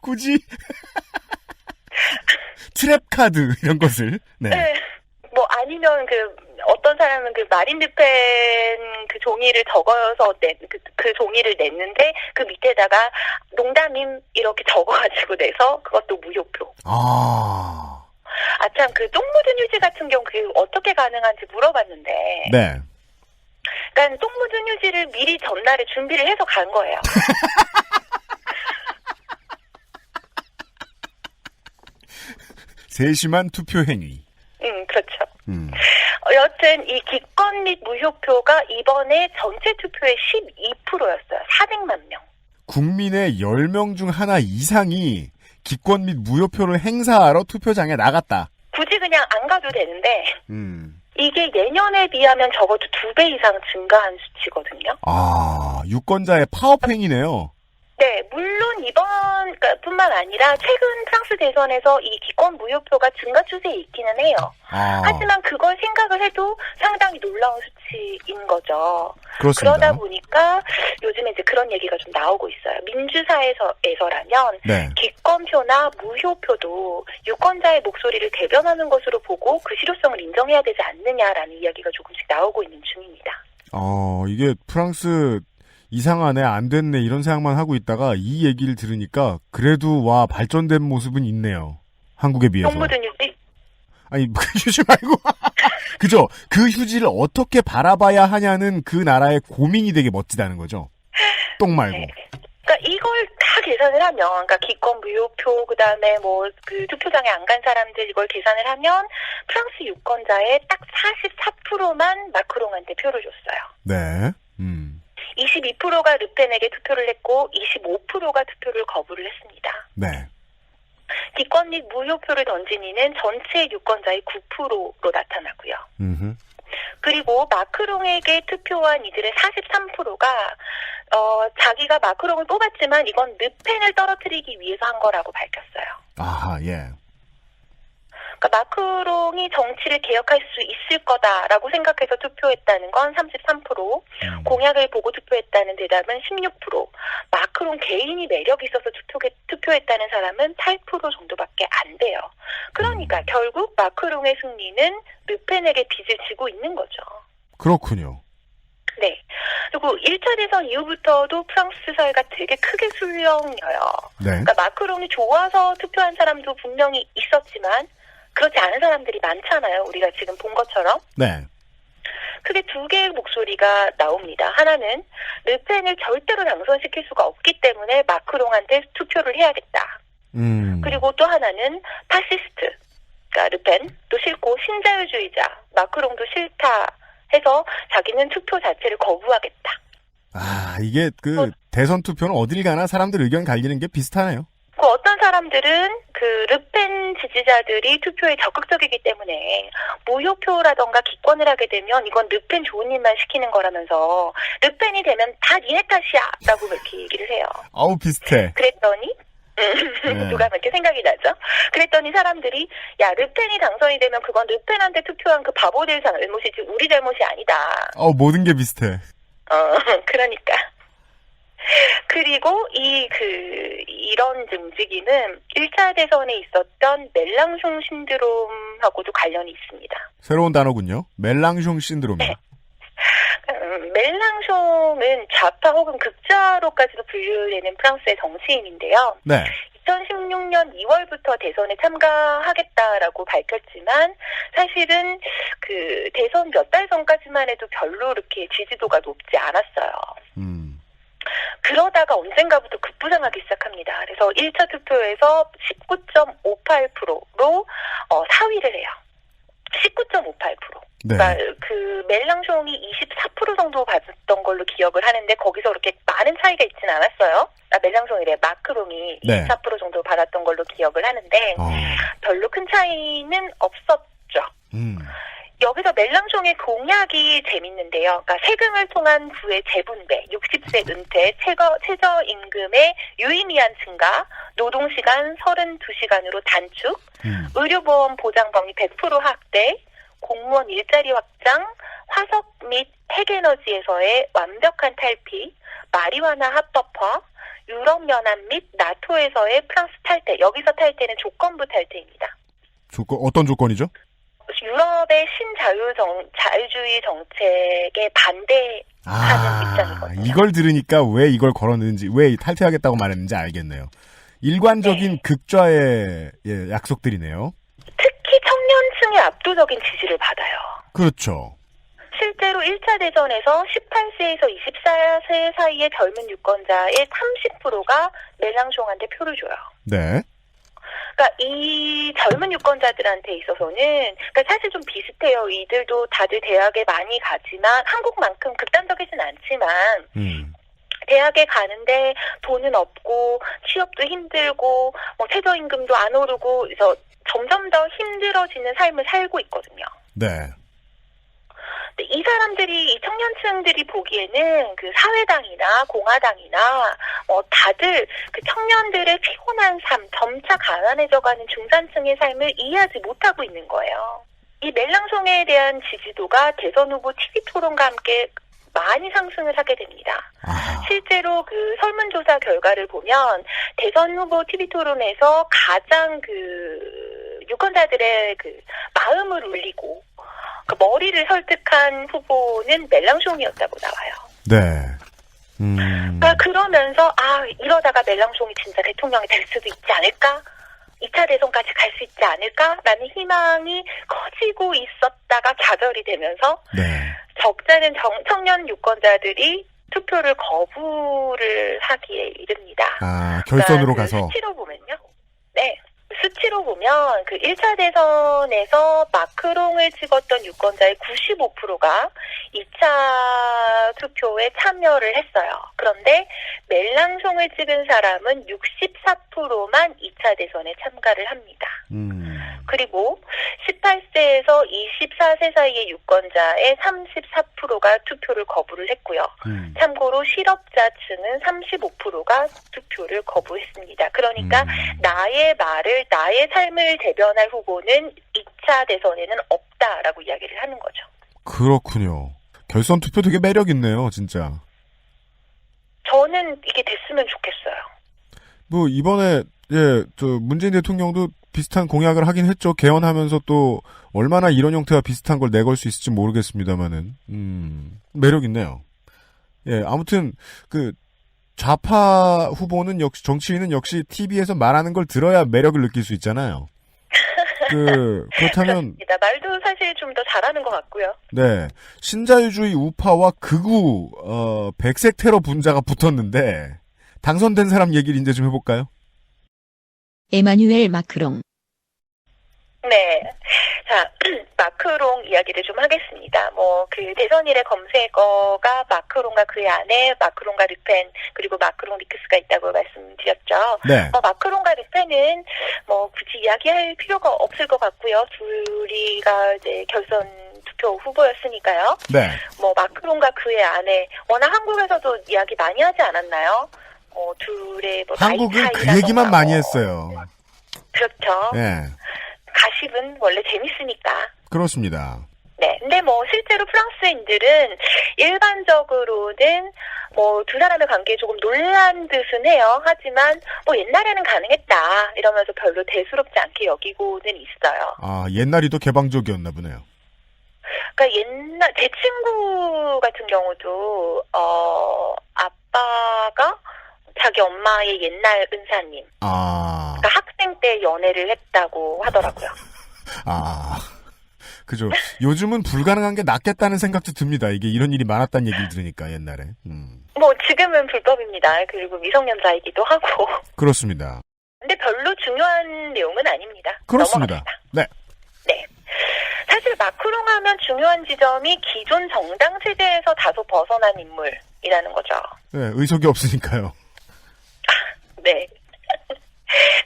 굳이 트랩 카드 이런 것을 네. 네. 뭐 아니면 그 어떤 사람은 그 마린 르펜 그 종이를 적어서 그 종이를 냈는데 그 밑에다가 농담임 이렇게 적어가지고 내서 그것도 무효표. 참 그 똥 묻은 휴지 같은 경우 그 어떻게 가능한지 물어봤는데. 네. 그러니까 똥 묻은 휴지를 미리 전날에 준비를 해서 간 거예요. 세심한 투표 행위. 그렇죠. 여튼 이 기권 및 무효표가 이번에 전체 투표의 12%였어요. 400만 명. 국민의 10명 중 하나 이상이 기권 및 무효표를 행사하러 투표장에 나갔다. 굳이 그냥 안 가도 되는데 이게 예년에 비하면 적어도 2배 이상 증가한 수치거든요. 아, 유권자의 파업 행위네요. 네, 물론 이번 뿐만 아니라 최근 프랑스 대선에서 이 기권 무효표가 증가 추세에 있기는 해요. 하지만 그걸 생각을 해도 상당히 놀라운 수치인 거죠. 그렇습니다. 그러다 보니까 요즘에 이제 그런 얘기가 좀 나오고 있어요. 민주사에서라면 네. 기권표나 무효표도 유권자의 목소리를 대변하는 것으로 보고 그 실효성을 인정해야 되지 않느냐라는 이야기가 조금씩 나오고 있는 중입니다. 이게 프랑스 이상하네, 안 됐네, 이런 생각만 하고 있다가 이 얘기를 들으니까 그래도 와, 발전된 모습은 있네요. 한국에 비해서. 똥 묻은 휴지? 아니, 휴지 말고. 그죠? 그 휴지를 어떻게 바라봐야 하냐는 그 나라의 고민이 되게 멋지다는 거죠. 똥 말고. 네. 그러니까 이걸 다 계산을 하면, 그러니까 기권 무효표, 그 다음에 뭐, 그 투표장에 안 간 사람들 이걸 계산을 하면, 프랑스 유권자의 딱 44%만 마크롱한테 표를 줬어요. 네. 22%가 르펜에게 투표를 했고 25%가 투표를 거부를 했습니다. 네. 기권 및 무효표를 던진 이는 전체 유권자의 9%로 나타나고요. 그리고 마크롱에게 투표한 이들의 43%가 자기가 마크롱을 뽑았지만 이건 르펜을 떨어뜨리기 위해서 한 거라고 밝혔어요. 아하, 예. 그러니까 마크롱이 정치를 개혁할 수 있을 거다라고 생각해서 투표했다는 건 33%, 공약을 보고 투표했다는 대답은 16%, 마크롱 개인이 매력이 있어서 투표했다는 사람은 8% 정도밖에 안 돼요. 그러니까 결국 마크롱의 승리는 르펜에게 빚을 지고 있는 거죠. 그렇군요. 네. 그리고 1차 대선 이후부터도 프랑스 사회가 되게 크게 술렁여요. 네. 그러니까 마크롱이 좋아서 투표한 사람도 분명히 있었지만 그렇지 않은 사람들이 많잖아요. 우리가 지금 본 것처럼. 네. 크게 두 개의 목소리가 나옵니다. 하나는 르펜을 절대로 당선시킬 수가 없기 때문에 마크롱한테 투표를 해야겠다. 그리고 또 하나는 파시스트, 그러니까 르펜도 싫고 신자유주의자, 마크롱도 싫다 해서 자기는 투표 자체를 거부하겠다. 아, 이게 대선 투표는 어딜 가나 사람들 의견 갈리는 게 비슷하네요. 어떤 사람들은 르펜 지지자들이 투표에 적극적이기 때문에 무효표라던가 기권을 하게 되면 이건 르펜 좋은 일만 시키는 거라면서 르펜이 되면 다 니네 탓이야 라고 그렇게 얘기를 해요. 아우, 비슷해. 그랬더니 누가 그렇게 생각이 나죠? 그랬더니 사람들이 야, 르펜이 당선이 되면 그건 르펜한테 투표한 그 바보들 잘못이지 우리 잘못이 아니다. 모든 게 비슷해. 그러니까. 그리고 이런 움직임은 1차 대선에 있었던 멜랑숑 신드롬하고도 관련이 있습니다. 새로운 단어군요. 멜랑숑 신드롬이요. 네. 멜랑숑은 좌파 혹은 극좌로까지도 분류되는 프랑스의 정치인인데요. 네. 2016년 2월부터 대선에 참가하겠다라고 밝혔지만 사실은 대선 몇 달 전까지만 해도 별로 이렇게 지지도가 높지 않았어요. 그러다가 언젠가부터 급부상하기 시작합니다. 그래서 1차 투표에서 19.58%로 4위를 해요. 19.58%. 네. 그러니까 멜랑숑이 24% 정도 받았던 걸로 기억을 하는데 거기서 그렇게 많은 차이가 있지는 않았어요. 멜랑숑이래. 마크롱이 24% 정도 받았던 걸로 기억을 하는데 별로 큰 차이는 없었죠. 여기서 멜랑숑의 공약이 재밌는데요. 그러니까 세금을 통한 부의 재분배, 60세 은퇴, 최저임금의 유의미한 증가, 노동시간 32시간으로 단축, 의료보험 보장 범위 100% 확대, 공무원 일자리 확장, 화석 및 핵에너지에서의 완벽한 탈피, 마리화나 합법화, 유럽연합 및 나토에서의 프랑스 탈퇴. 여기서 탈퇴는 조건부 탈퇴입니다. 어떤 조건이죠? 유럽의 자유주의 정책에 반대하는 입장이거든요. 이걸 들으니까 왜 이걸 걸었는지, 왜 탈퇴하겠다고 말했는지 알겠네요. 일관적인 극좌의 약속들이네요. 특히 청년층의 압도적인 지지를 받아요. 그렇죠. 실제로 1차 대전에서 18세에서 24세 사이의 젊은 유권자의 30%가 멜랑숑한테 표를 줘요. 네. 그러니까 이 젊은 유권자들한테 있어서는 그러니까 사실 좀 비슷해요. 이들도 다들 대학에 많이 가지만 한국만큼 극단적이진 않지만 대학에 가는데 돈은 없고 취업도 힘들고 최저임금도 안 오르고 그래서 점점 더 힘들어지는 삶을 살고 있거든요. 네. 이 사람들이, 이 청년층들이 보기에는 사회당이나 공화당이나 다들 청년들의 피곤한 삶, 점차 가난해져가는 중산층의 삶을 이해하지 못하고 있는 거예요. 이 멜랑숑에 대한 지지도가 대선 후보 TV 토론과 함께 많이 상승을 하게 됩니다. 실제로 설문조사 결과를 보면 대선 후보 TV 토론에서 가장 유권자들의 마음을 울리고 머리를 설득한 후보는 멜랑숑이었다고 나와요. 네. 그러면서 이러다가 멜랑숑이 진짜 대통령이 될 수도 있지 않을까? 2차 대선까지 갈 수 있지 않을까라는 희망이 커지고 있었다가 좌절이 되면서 적잖은 청년 유권자들이 투표를 거부를 하기에 이릅니다. 결선으로 가서. 수치로 보면요. 네. 수치로 보면 1차 대선에서 마크롱을 찍었던 유권자의 95%가 2차 투표에 참여를 했어요. 그런데 멜랑숑을 찍은 사람은 64%만 2차 대선에 참가를 합니다. 그리고 18세에서 24세 사이의 유권자의 34%가 투표를 거부를 했고요. 참고로 실업자층은 35%가 투표를 거부했습니다. 그러니까 나의 말을, 나의 삶을 대변할 후보는 2차 대선에는 없다라고 이야기를 하는 거죠. 그렇군요. 결선 투표 되게 매력 있네요, 진짜. 저는 이게 됐으면 좋겠어요. 뭐 이번에 문재인 대통령도 비슷한 공약을 하긴 했죠. 개헌하면서 또 얼마나 이런 형태와 비슷한 걸 내걸 수 있을지 모르겠습니다만은 매력 있네요. 예, 아무튼 그 좌파 후보는 역시 정치인은 역시 TV에서 말하는 걸 들어야 매력을 느낄 수 있잖아요. 그렇다면 그렇습니다. 말도 사실 좀 더 잘하는 것 같고요. 네, 신자유주의 우파와 극우 백색 테러 분자가 붙었는데 당선된 사람 얘기를 이제 좀 해볼까요? 에마뉴엘 마크롱. 네. 자, 마크롱 이야기를 좀 하겠습니다. 그 대선일의 검색어가 마크롱과 그의 아내, 마크롱과 르펜, 그리고 마크롱 리크스가 있다고 말씀드렸죠. 네. 마크롱과 르펜은 굳이 이야기할 필요가 없을 것 같고요. 둘이가 이제 결선 투표 후보였으니까요. 네. 마크롱과 그의 아내, 워낙 한국에서도 이야기 많이 하지 않았나요? 둘의 한국은 나이 그 차이라던가 얘기만 많이 했어요. 그렇죠. 네. 가십은 원래 재밌으니까. 그렇습니다. 네. 근데 실제로 프랑스인들은 일반적으로는 두 사람의 관계에 조금 놀란 듯은 해요. 하지만 옛날에는 가능했다 이러면서 별로 대수롭지 않게 여기고는 있어요. 아, 옛날이 더 개방적이었나 보네요. 그러니까 제 친구 같은 경우도 아빠가 자기 엄마의 옛날 은사님. 그러니까 학생 때 연애를 했다고 하더라고요. 그죠. 요즘은 불가능한 게 낫겠다는 생각도 듭니다. 이게 이런 일이 많았다는 얘기를 들으니까 옛날에. 지금은 불법입니다. 그리고 미성년자이기도 하고. 그렇습니다. 근데 별로 중요한 내용은 아닙니다. 그렇습니다. 넘어갑시다. 네. 네. 사실 마크롱 하면 중요한 지점이 기존 정당 체제에서 다소 벗어난 인물이라는 거죠. 네, 의석이 없으니까요. 네.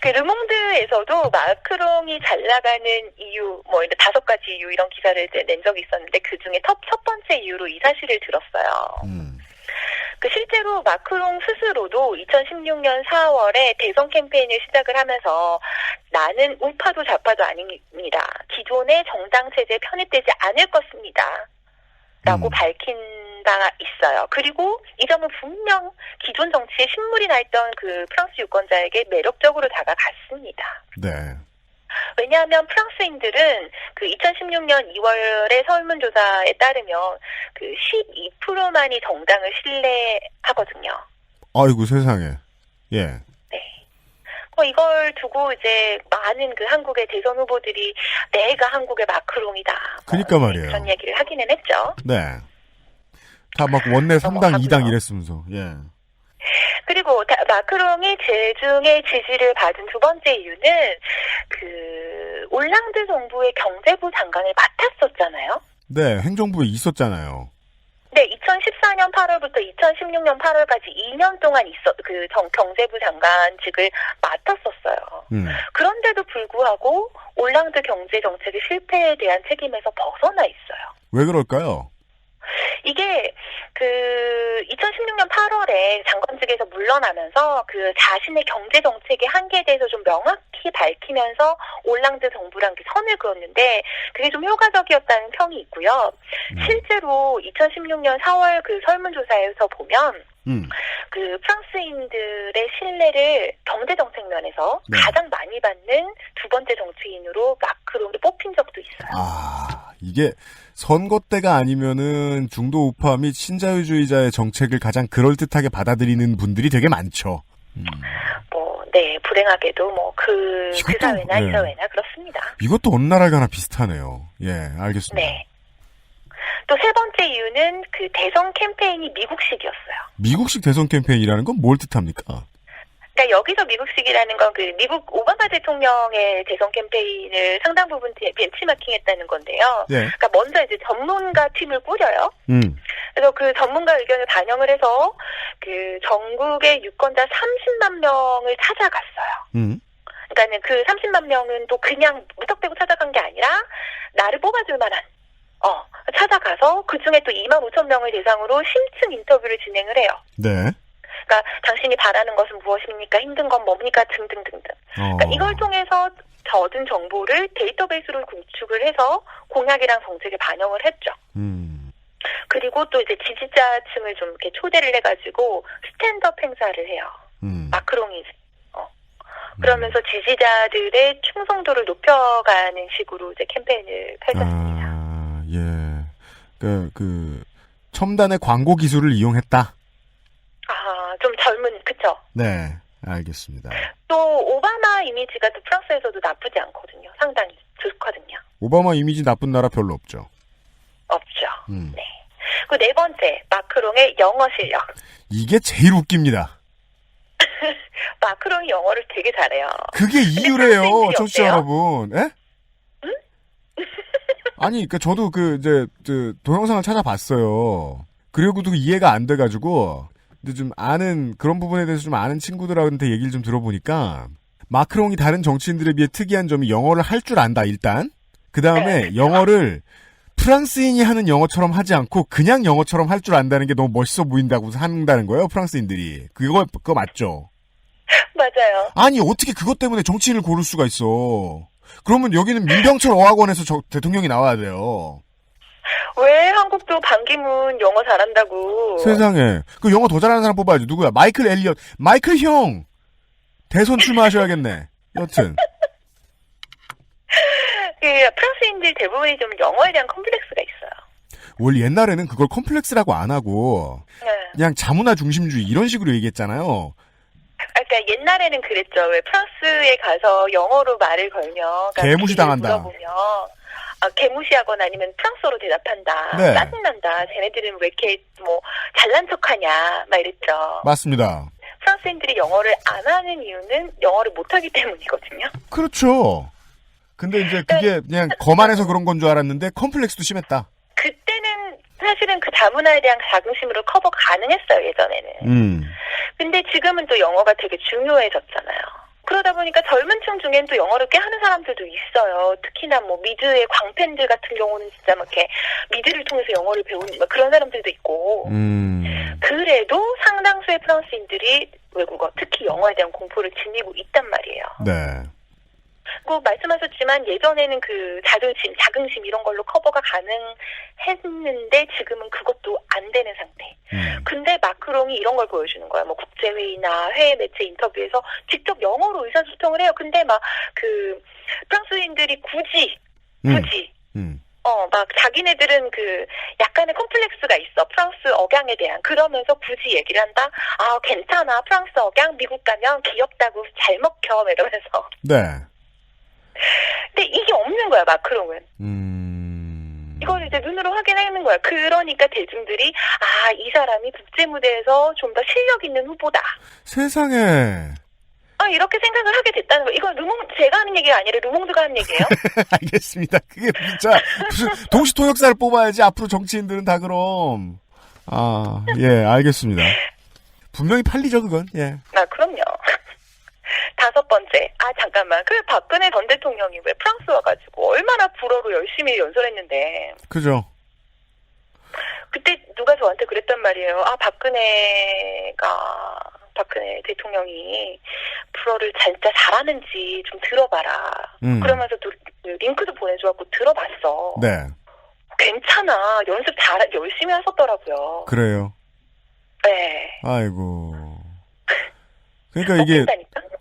그 르몽드에서도 마크롱이 잘 나가는 이유, 이런 5가지 이유 이런 기사를 낸 적이 있었는데 그 중에 첫 번째 이유로 이 사실을 들었어요. 실제로 마크롱 스스로도 2016년 4월에 대선 캠페인을 시작을 하면서 나는 우파도 좌파도 아닙니다. 기존의 정당 체제에 편입되지 않을 것입니다. 라고 밝힌 바가 있어요. 그리고 이 점은 분명 기존 정치에 신물이 나 있던 그 프랑스 유권자에게 매력적으로 다가갔습니다. 네. 왜냐하면 프랑스인들은 그 2016년 2월의 설문조사에 따르면 그 12%만이 정당을 신뢰하거든요. 아이고 세상에. 예. 네. 이걸 두고 이제 많은 그 한국의 대선 후보들이 내가 한국의 마크롱이다. 그러니까 말이에요. 그런 얘기를 하기는 했죠. 네. 다 막 원내 3당, 2당 이랬으면서. 예. 그리고 마크롱이 제중의 지지를 받은 두 번째 이유는 그 올랑드 정부의 경제부 장관을 맡았었잖아요. 네, 행정부에 있었잖아요. 네, 2014년 8월부터 2016년 8월까지 2년 동안 경제부 장관직을 맡았었어요. 그런데도 불구하고 올랑드 경제 정책의 실패에 대한 책임에서 벗어나 있어요. 왜 그럴까요? 이게 2016년 8월에 장관직에서 물러나면서 그 자신의 경제 정책의 한계에 대해서 좀 명확히 밝히면서 올랑드 정부랑 선을 그었는데 그게 좀 효과적이었다는 평이 있고요. 실제로 2016년 4월 그 설문조사에서 보면 그 프랑스인들의 신뢰를 경제 정책 면에서 가장 많이 받는 두 번째 정치인으로 마크롱이 뽑힌 적도 있어요. 이게 선거 때가 아니면은 중도 우파 및 신자유주의자의 정책을 가장 그럴듯하게 받아들이는 분들이 되게 많죠. 네, 불행하게도 그 사회나 이 사회나 그렇습니다. 이것도 어느 나라 가나 비슷하네요. 예, 알겠습니다. 네. 또 세 번째 이유는 그 대선 캠페인이 미국식이었어요. 미국식 대선 캠페인이라는 건 뭘 뜻합니까? 그러니까 여기서 미국식이라는 건 그 미국 오바마 대통령의 대선 캠페인을 상당 부분 벤치마킹했다는 건데요. 네. 그러니까 먼저 이제 전문가 팀을 꾸려요. 그래서 그 전문가 의견을 반영을 해서 그 전국의 유권자 30만 명을 찾아갔어요. 그러니까는 그 30만 명은 또 그냥 무턱대고 찾아간 게 아니라 나를 뽑아줄 만한 찾아가서 그중에 또 2만 5천 명을 대상으로 심층 인터뷰를 진행을 해요. 네. 그러니까 당신이 바라는 것은 무엇입니까? 힘든 건 뭡니까? 등등등등. 그러니까 이걸 통해서 얻은 정보를 데이터베이스로 구축을 해서 공약이랑 정책에 반영을 했죠. 그리고 또 이제 지지자층을 좀 이렇게 초대를 해가지고 스탠드업 행사를 해요. 마크롱이. 그러면서 지지자들의 충성도를 높여가는 식으로 이제 캠페인을 펼쳤습니다. 예. 첨단의 광고 기술을 이용했다? 좀 젊은, 그쵸? 네, 알겠습니다. 또, 오바마 이미지가 또 프랑스에서도 나쁘지 않거든요. 상당히 좋거든요. 오바마 이미지 나쁜 나라 별로 없죠? 없죠. 네. 그 네 번째, 마크롱의 영어 실력. 이게 제일 웃깁니다. 마크롱이 영어를 되게 잘해요. 그게 이유래요, 청취자 여러분. 에? 응? 아니, 저도 동영상을 찾아봤어요. 그리고도 이해가 안 돼가지고, 근데 좀 그런 부분에 대해서 좀 아는 친구들한테 얘기를 좀 들어보니까, 마크롱이 다른 정치인들에 비해 특이한 점이 영어를 할 줄 안다, 일단. 그 다음에 영어를 프랑스인이 하는 영어처럼 하지 않고 그냥 영어처럼 할 줄 안다는 게 너무 멋있어 보인다고 한다는 거예요, 프랑스인들이. 그거 맞죠? 맞아요. 아니, 어떻게 그것 때문에 정치인을 고를 수가 있어. 그러면 여기는 민병철 어학원에서 대통령이 나와야 돼요. 왜 한국도 반기문 영어 잘한다고. 세상에. 그 영어 더 잘하는 사람 뽑아야지. 누구야? 마이클 엘리엇. 마이클 형! 대선 출마하셔야겠네. 여튼. 프랑스인들 대부분이 좀 영어에 대한 컴플렉스가 있어요. 원래 옛날에는 그걸 컴플렉스라고 안 하고 그냥 자문화 중심주의 이런 식으로 얘기했잖아요. 그러니까 옛날에는 그랬죠. 왜 프랑스에 가서 영어로 말을 걸면 개무시당한다. 물어보면 개무시하거나 아니면 프랑스어로 대답한다. 네. 짜증난다. 쟤네들은 왜 이렇게 잘난 척하냐 막 이랬죠. 맞습니다. 프랑스인들이 영어를 안 하는 이유는 영어를 못하기 때문이거든요. 그렇죠. 근데 이제 그게 그냥 거만해서 그런 건 줄 알았는데 컴플렉스도 심했다. 그때는 사실은 그 다문화에 대한 자긍심으로 커버 가능했어요, 예전에는. 근데 지금은 또 영어가 되게 중요해졌잖아요. 그러다 보니까 젊은 층 중엔 또 영어를 꽤 하는 사람들도 있어요. 특히나 미드의 광팬들 같은 경우는 진짜 이렇게 미드를 통해서 영어를 배우는 그런 사람들도 있고. 그래도 상당수의 프랑스인들이 외국어, 특히 영어에 대한 공포를 지니고 있단 말이에요. 네. 말씀하셨지만 예전에는 그 자긍심 이런 걸로 커버가 가능했는데 지금은 그것도 안 되는 상태. 근데 마크롱이 이런 걸 보여주는 거야. 국제회의나 해외 매체 인터뷰에서 직접 영어로 의사소통을 해요. 근데 프랑스인들이 굳이 자기네들은 약간의 컴플렉스가 있어. 프랑스 억양에 대한. 그러면서 굳이 얘기를 한다. 괜찮아. 프랑스 억양 미국 가면 귀엽다고 잘 먹혀. 이러면서. 네. 근데 이게 없는 거야, 마크롱은. 이걸 이제 눈으로 확인하는 거야. 그러니까 대중들이, 이 사람이 국제무대에서 좀 더 실력 있는 후보다. 세상에. 이렇게 생각을 하게 됐다는 거예요. 이거 제가 하는 얘기가 아니라 르몽드가 하는 얘기예요. 알겠습니다. 그게 진짜 무슨 동시통역사를 뽑아야지 앞으로 정치인들은 다 그럼. 예, 알겠습니다. 분명히 팔리죠, 그건. 예. 그럼요. 다섯 번째. 잠깐만. 박근혜 전 대통령이 왜 프랑스 와가지고 얼마나 불어로 열심히 연설했는데. 그죠. 그때 누가 저한테 그랬단 말이에요. 박근혜 대통령이 불어를 진짜 잘하는지 좀 들어봐라. 그러면서 또 링크도 보내줘갖고 들어봤어. 네. 괜찮아. 연습 열심히 하셨더라고요. 그래요. 네. 아이고. 그러니까 이게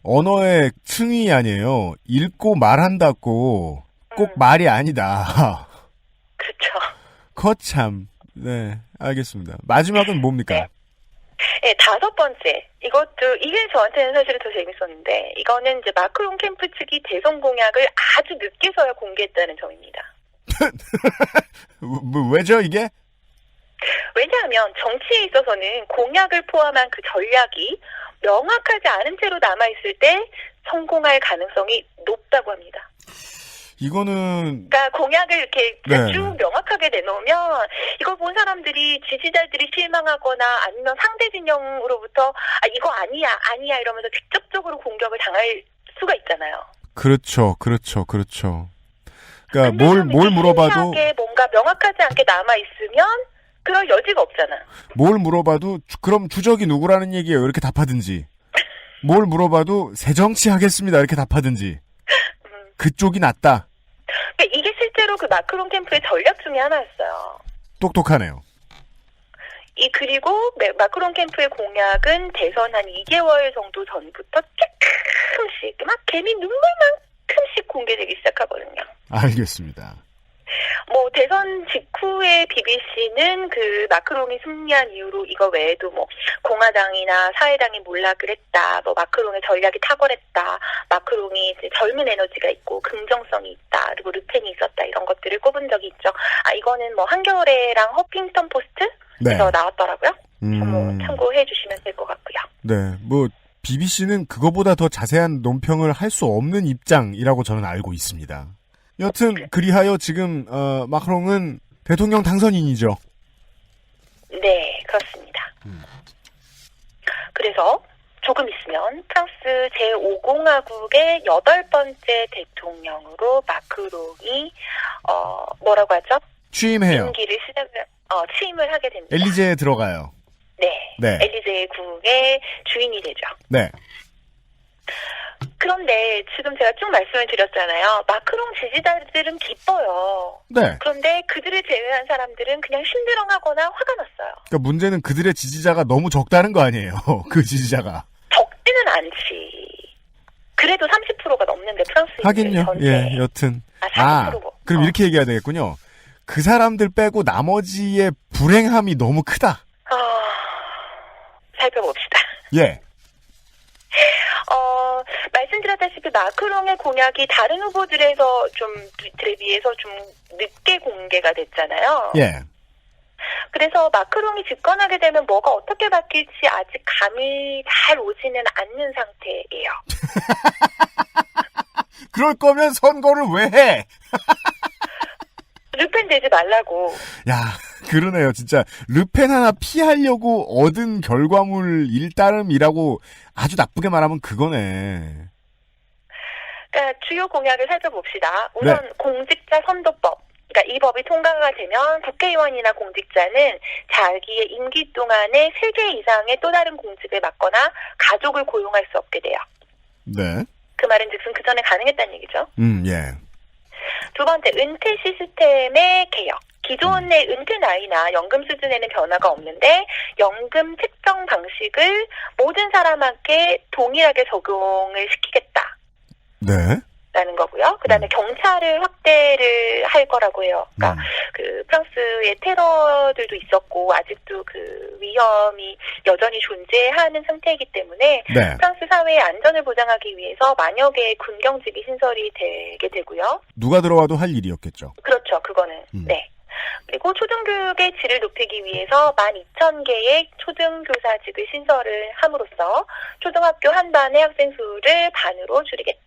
언어의 층위 아니에요. 읽고 말한다고 꼭 말이 아니다. 그렇죠. 거참. 네, 알겠습니다. 마지막은 뭡니까? 네, 다섯 번째. 이게 저한테는 사실은 더 재밌었는데, 이거는 이제 마크롱 캠프 측이 대선 공약을 아주 늦게서야 공개했다는 점입니다. 왜죠, 이게? 왜냐하면 정치에 있어서는 공약을 포함한 그 전략이 명확하지 않은 채로 남아있을 때 성공할 가능성이 높다고 합니다. 이거는 그러니까 공약을 이렇게 쭉 명확하게 내놓으면 이걸 본 사람들이 지지자들이 실망하거나 아니면 상대 진영으로부터 이거 아니야 이러면서 직접적으로 공격을 당할 수가 있잖아요. 그렇죠. 그러니까 뭘 물어봐도 뭔가 명확하지 않게 남아 있으면 그럴 여지가 없잖아. 뭘 물어봐도 그럼 주적이 누구라는 얘기예요. 이렇게 답하든지. 뭘 물어봐도 새정치 하겠습니다. 이렇게 답하든지. 그쪽이 낫다. 이게 실제로 그 마크롱 캠프의 전략 중에 하나였어요. 똑똑하네요. 그리고 마크롱 캠프의 공약은 대선 한 2개월 정도 전부터 조금씩 막 개미 눈물만큼씩 공개되기 시작하거든요. 알겠습니다. 대선 직후에 BBC는 그 마크롱이 승리한 이후로 이거 외에도 공화당이나 사회당이 몰라 그랬다. 마크롱의 전략이 탁월했다. 마크롱이 이제 젊은 에너지가 있고 긍정성이 있다. 그리고 르펜이 있었다. 이런 것들을 꼽은 적이 있죠. 이거는 한겨레랑 허핑턴 포스트에서 나왔더라고요. 참고해 주시면 될 것 같고요. 네, BBC는 그거보다 더 자세한 논평을 할 수 없는 입장이라고 저는 알고 있습니다. 여튼 그리하여 지금 마크롱은 대통령 당선인이죠. 네, 그렇습니다. 그래서 조금 있으면 프랑스 제5공화국의 8번째 대통령으로 마크롱이 뭐라고 하죠? 취임해요. 임기를 취임을 하게 됩니다. 엘리제에 들어가요. 네. 엘리제궁의 주인이 되죠. 네. 그런데 지금 제가 쭉 말씀을 드렸잖아요. 마크롱 지지자들은 기뻐요. 네. 그런데 그들을 제외한 사람들은 그냥 심드렁하거나 화가 났어요. 그러니까 문제는 그들의 지지자가 너무 적다는 거 아니에요. 그 지지자가. 적지는 않지. 그래도 30%가 넘는데 프랑스인들 하긴요. 전체. 예, 여튼. 40%고. 그럼 이렇게 얘기해야 되겠군요. 그 사람들 빼고 나머지의 불행함이 너무 크다. 살펴봅시다. 예. 말씀드렸다시피 마크롱의 공약이 다른 후보들에서 들에 비해서 좀 늦게 공개가 됐잖아요. 예. 그래서 마크롱이 집권하게 되면 뭐가 어떻게 바뀔지 아직 감이 잘 오지는 않는 상태예요. 그럴 거면 선거를 왜 해? 르펜 되지 말라고. 야, 그러네요. 진짜 르펜 하나 피하려고 얻은 결과물 일따름이라고 아주 나쁘게 말하면 그거네. 그러니까 주요 공약을 살펴봅시다. 우선 네. 공직자 선도법. 그러니까 이 법이 통과가 되면 국회의원이나 공직자는 자기의 임기 동안에 3개 이상의 또 다른 공직을 맡거나 가족을 고용할 수 없게 돼요. 네. 그 말은 즉슨 그 전에 가능했다는 얘기죠. 예. 두 번째, 은퇴 시스템의 개혁. 기존의 은퇴 나이나 연금 수준에는 변화가 없는데 연금 책정 방식을 모든 사람에게 동일하게 적용을 시키겠다. 네. 라는 거고요. 그 다음에 경찰을 확대를 할 거라고 해요. 그러니까 그 프랑스의 테러들도 있었고 아직도 그 위험이 여전히 존재하는 상태이기 때문에 네. 프랑스 사회의 안전을 보장하기 위해서 만여 개의 군경집이 신설이 되게 되고요. 누가 들어와도 할 일이었겠죠. 그렇죠. 그거는. 네. 그리고 초등교육의 질을 높이기 위해서 12,000개의 초등교사직을 신설을 함으로써 초등학교 한 반의 학생 수를 반으로 줄이겠다.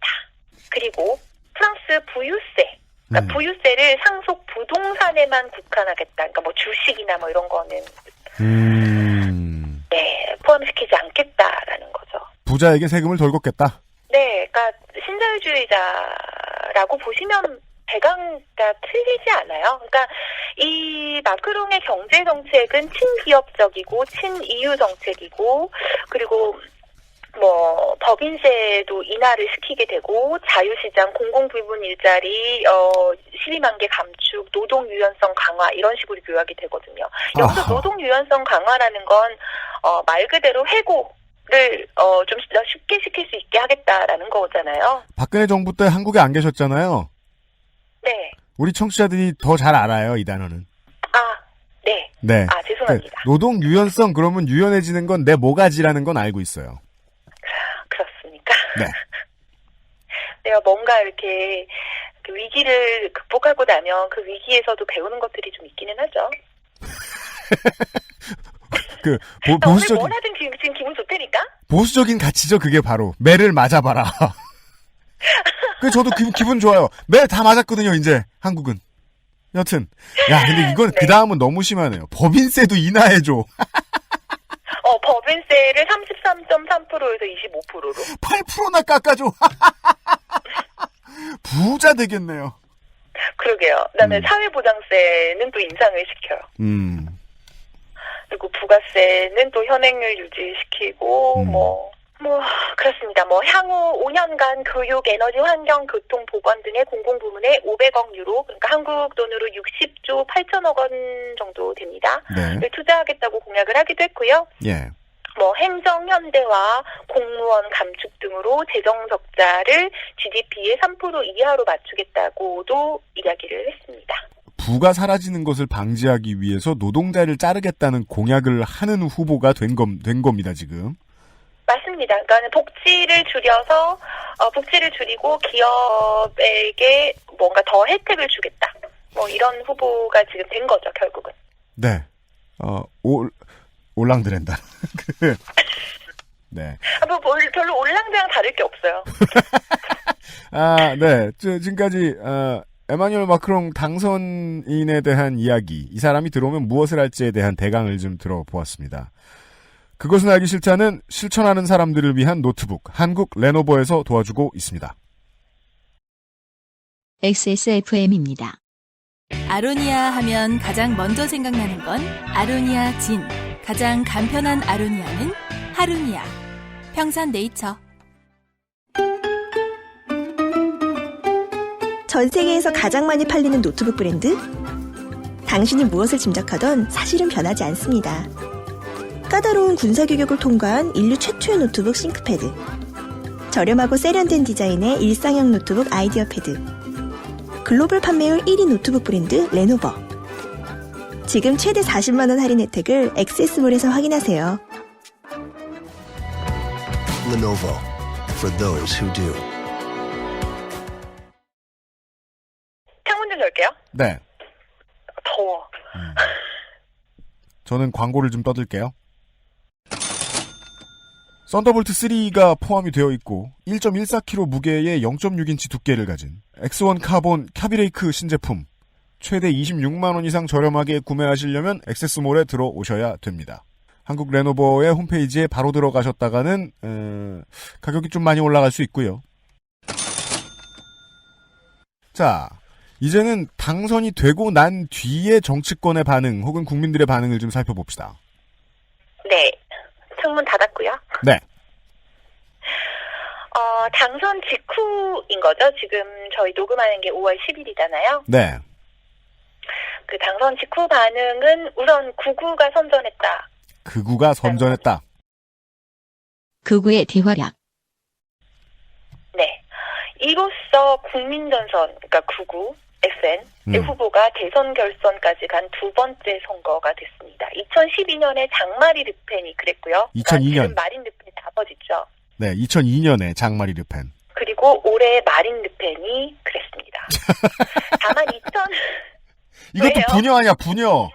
그리고 프랑스 부유세, 그러니까 부유세를 상속 부동산에만 국한하겠다. 그러니까 주식이나 이런 거는 네, 포함시키지 않겠다라는 거죠. 부자에게 세금을 덜 걷겠다. 네, 그러니까 신자유주의자라고 보시면 배경가 틀리지 않아요. 그러니까 이 마크롱의 경제 정책은 친기업적이고 친EU 정책이고 그리고 법인세도 인하를 시키게 되고 자유시장, 공공부문 일자리 12만 개 감축, 노동 유연성 강화 이런 식으로 요약이 되거든요. 여기서 노동 유연성 강화라는 건 말 그대로 해고를 좀 더 쉽게 시킬 수 있게 하겠다라는 거잖아요. 박근혜 정부 때 한국에 안 계셨잖아요. 네. 우리 청취자들이 더 잘 알아요, 이 단어는. 네. 네. 죄송합니다. 노동 유연성 그러면 유연해지는 건 내 모가지라는 건 알고 있어요. 그렇습니까? 네. 내가 뭔가 이렇게 그 위기를 극복하고 나면 그 위기에서도 배우는 것들이 좀 있기는 하죠. 보수적인 오늘 뭘 하든 지금 기분 좋다니까? 보수적인 가치죠, 그게 바로. 매를 맞아봐라. 저도 기분 좋아요. 매 다 맞았거든요, 이제 한국은. 여튼 근데 이건 네. 그 다음은 너무 심하네요. 법인세도 인하해줘. 법인 법인세를 33.3%에서 25%로. 8%나 깎아줘. 부자 되겠네요. 그러게요. 그다음에 사회보장세는 또 인상을 시켜요. 그리고 부가세는 또 현행을 유지시키고 그렇습니다. 향후 5년간 교육, 에너지, 환경, 교통, 보건 등의 공공부문에 500억 유로, 그러니까 한국 돈으로 60조 8천억 원 정도 됩니다. 네. 투자하겠다고 공약을 하기도 했고요. 예. 행정 현대화, 공무원 감축 등으로 재정 적자를 GDP의 3% 이하로 맞추겠다고도 이야기를 했습니다. 부가 사라지는 것을 방지하기 위해서 노동자를 자르겠다는 공약을 하는 후보가 된 겁니다, 지금. 맞습니다. 그러니까 복지를 줄이고 기업에게 뭔가 더 혜택을 주겠다. 이런 후보가 지금 된 거죠, 결국은. 네. 올랑드랜다. 네. 별로 올랑드랑 다를 게 없어요. 네. 지금까지, 에마뉴엘 마크롱 당선인에 대한 이야기, 이 사람이 들어오면 무엇을 할지에 대한 대강을 좀 들어보았습니다. 그것은 알기 싫다는 실천하는 사람들을 위한 노트북, 한국 레노버에서 도와주고 있습니다. XSFM입니다. 아로니아 하면 가장 먼저 생각나는 건 아로니아 진. 가장 간편한 아로니아는 하루니아. 평산네이처. 전 세계에서 가장 많이 팔리는 노트북 브랜드? 당신이 무엇을 짐작하던 사실은 변하지 않습니다. 까다로운 군사교육을 통과한 인류 최초의 노트북 싱크패드. 저렴하고 세련된 디자인의 일상형 노트북 아이디어 패드. 글로벌 판매율 1위 노트북 브랜드 레노버. 지금 최대 40만 원 할인 혜택을 액세스몰에서 확인하세요. Lenovo for those who do. 창문 좀 열게요. 네. 더워. 저는 광고를 좀 떠들게요. 썬더볼트 3가 포함이 되어 있고 1.14kg 무게의 0.6인치 두께를 가진 X1 카본 캬비레이크 신제품. 최대 26만 원 이상 저렴하게 구매하시려면 액세스몰에 들어오셔야 됩니다. 한국 레노버의 홈페이지에 바로 들어가셨다가는 가격이 좀 많이 올라갈 수 있고요. 자, 이제는 당선이 되고 난 뒤에 정치권의 반응 혹은 국민들의 반응을 좀 살펴봅시다. 네. 창문 닫았고요. 네. 당선 직후인 거죠. 지금 저희 녹음하는 게 5월 10일이잖아요. 네. 그 당선 직후 반응은 우선 극우가 선전했다. 극우가 선전했다. 극우의 대활약. 네. 이로써 국민전선, 그러니까 극우, SN의 후보가 대선 결선까지 간 두 번째 선거가 됐습니다. 2012년에 장마리 르펜이 그랬고요. 2002년. 지금 마린 르펜의 아버지죠. 네, 2002년에 장마리 르펜. 그리고 올해 마린 르펜이 그랬습니다. 다만 이것도 왜요? 부녀 아니야, 부녀.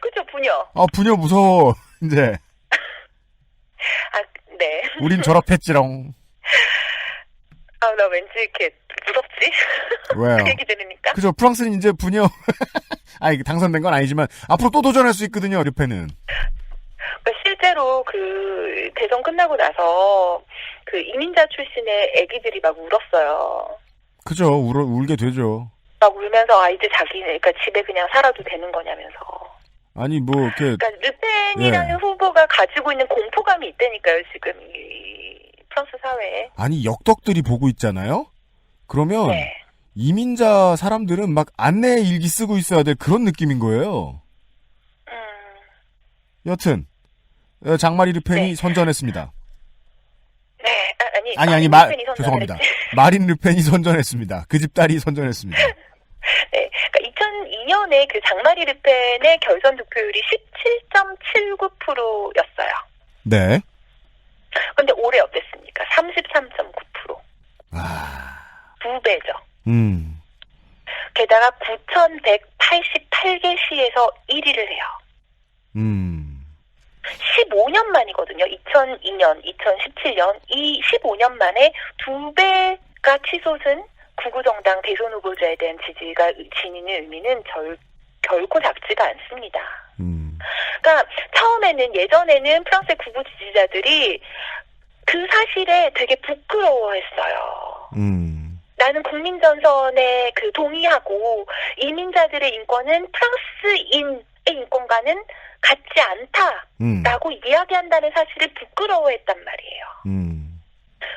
그렇죠, 부녀. 부녀 무서워, 이제. 네. 우린 졸업했지롱. 나 왠지 이렇게 무섭지? 왜요? 그 얘기 들으니까. 그죠, 프랑스는 이제 부녀. 당선된 건 아니지만, 앞으로 또 도전할 수 있거든요, 르펜은. 그러니까 실제로 그 대선 끝나고 나서 그 이민자 출신의 애기들이 막 울었어요. 그죠, 울게 되죠. 막 울면서 이제 그러니까 집에 그냥 살아도 되는 거냐면서. 아니 이렇게. 그러니까 르펜이라는 후보가 가지고 있는 공포감이 있다니까요, 지금 이 프랑스 사회에. 아니 역덕들이 보고 있잖아요. 그러면 네. 이민자 사람들은 막 안내 일기 쓰고 있어야 될 그런 느낌인 거예요. 여튼 장마리 르펜이 네. 선전했습니다. 네, 죄송합니다. 마린 르펜이 선전했습니다. 그 집 딸이 선전했습니다. 네, 그러니까 2002년에 그 장마리 르펜의 결선 득표율이 17.79%였어요. 네. 근데 올해 어땠습니까? 33.9%. 두 배죠. 게다가 9,188개 시에서 1위를 해요. 15년 만이거든요. 2002년, 2017년. 이 15년 만에 두 배가 치솟은 구구정당 대선 후보자에 대한 진위의 의미는 결코 작지가 않습니다. 그러니까 처음에는 예전에는 프랑스의 극우 지지자들이 그 사실에 되게 부끄러워했어요. 나는 국민전선에 동의하고 이민자들의 인권은 프랑스인의 인권과는 같지 않다라고 이야기한다는 사실을 부끄러워했단 말이에요.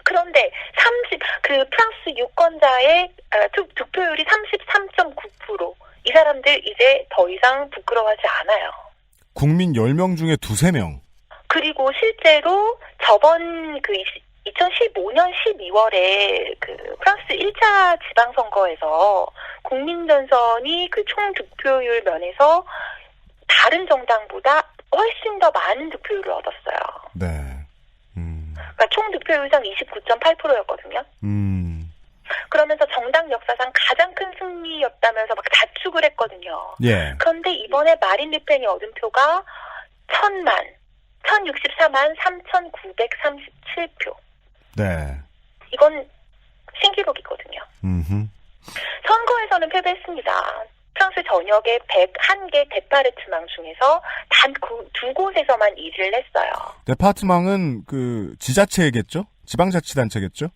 그런데 프랑스 유권자의 득표율이 33.9%. 이 사람들 이제 더 이상 부끄러워하지 않아요. 국민 10명 중에 2-3명. 그리고 실제로 저번 2015년 12월에 프랑스 1차 지방선거에서 국민전선이 총 득표율 면에서 다른 정당보다 훨씬 더 많은 득표율을 얻었어요. 네. 그러니까 총 득표율상 29.8%였거든요. 그러면서 정당 역사상 가장 큰 승리였다면서 막 다축을 했거든요. 예. 그런데 이번에 마린 르펜이 얻은 표가 1064만 3,937표. 네. 이건 신기록이거든요. 선거에서는 패배했습니다. 프랑스 전역의 101개 데파르트망 중에서 단 2곳에서만 1위를 했어요. 데파르트망은 지자체겠죠? 지방자치단체겠죠?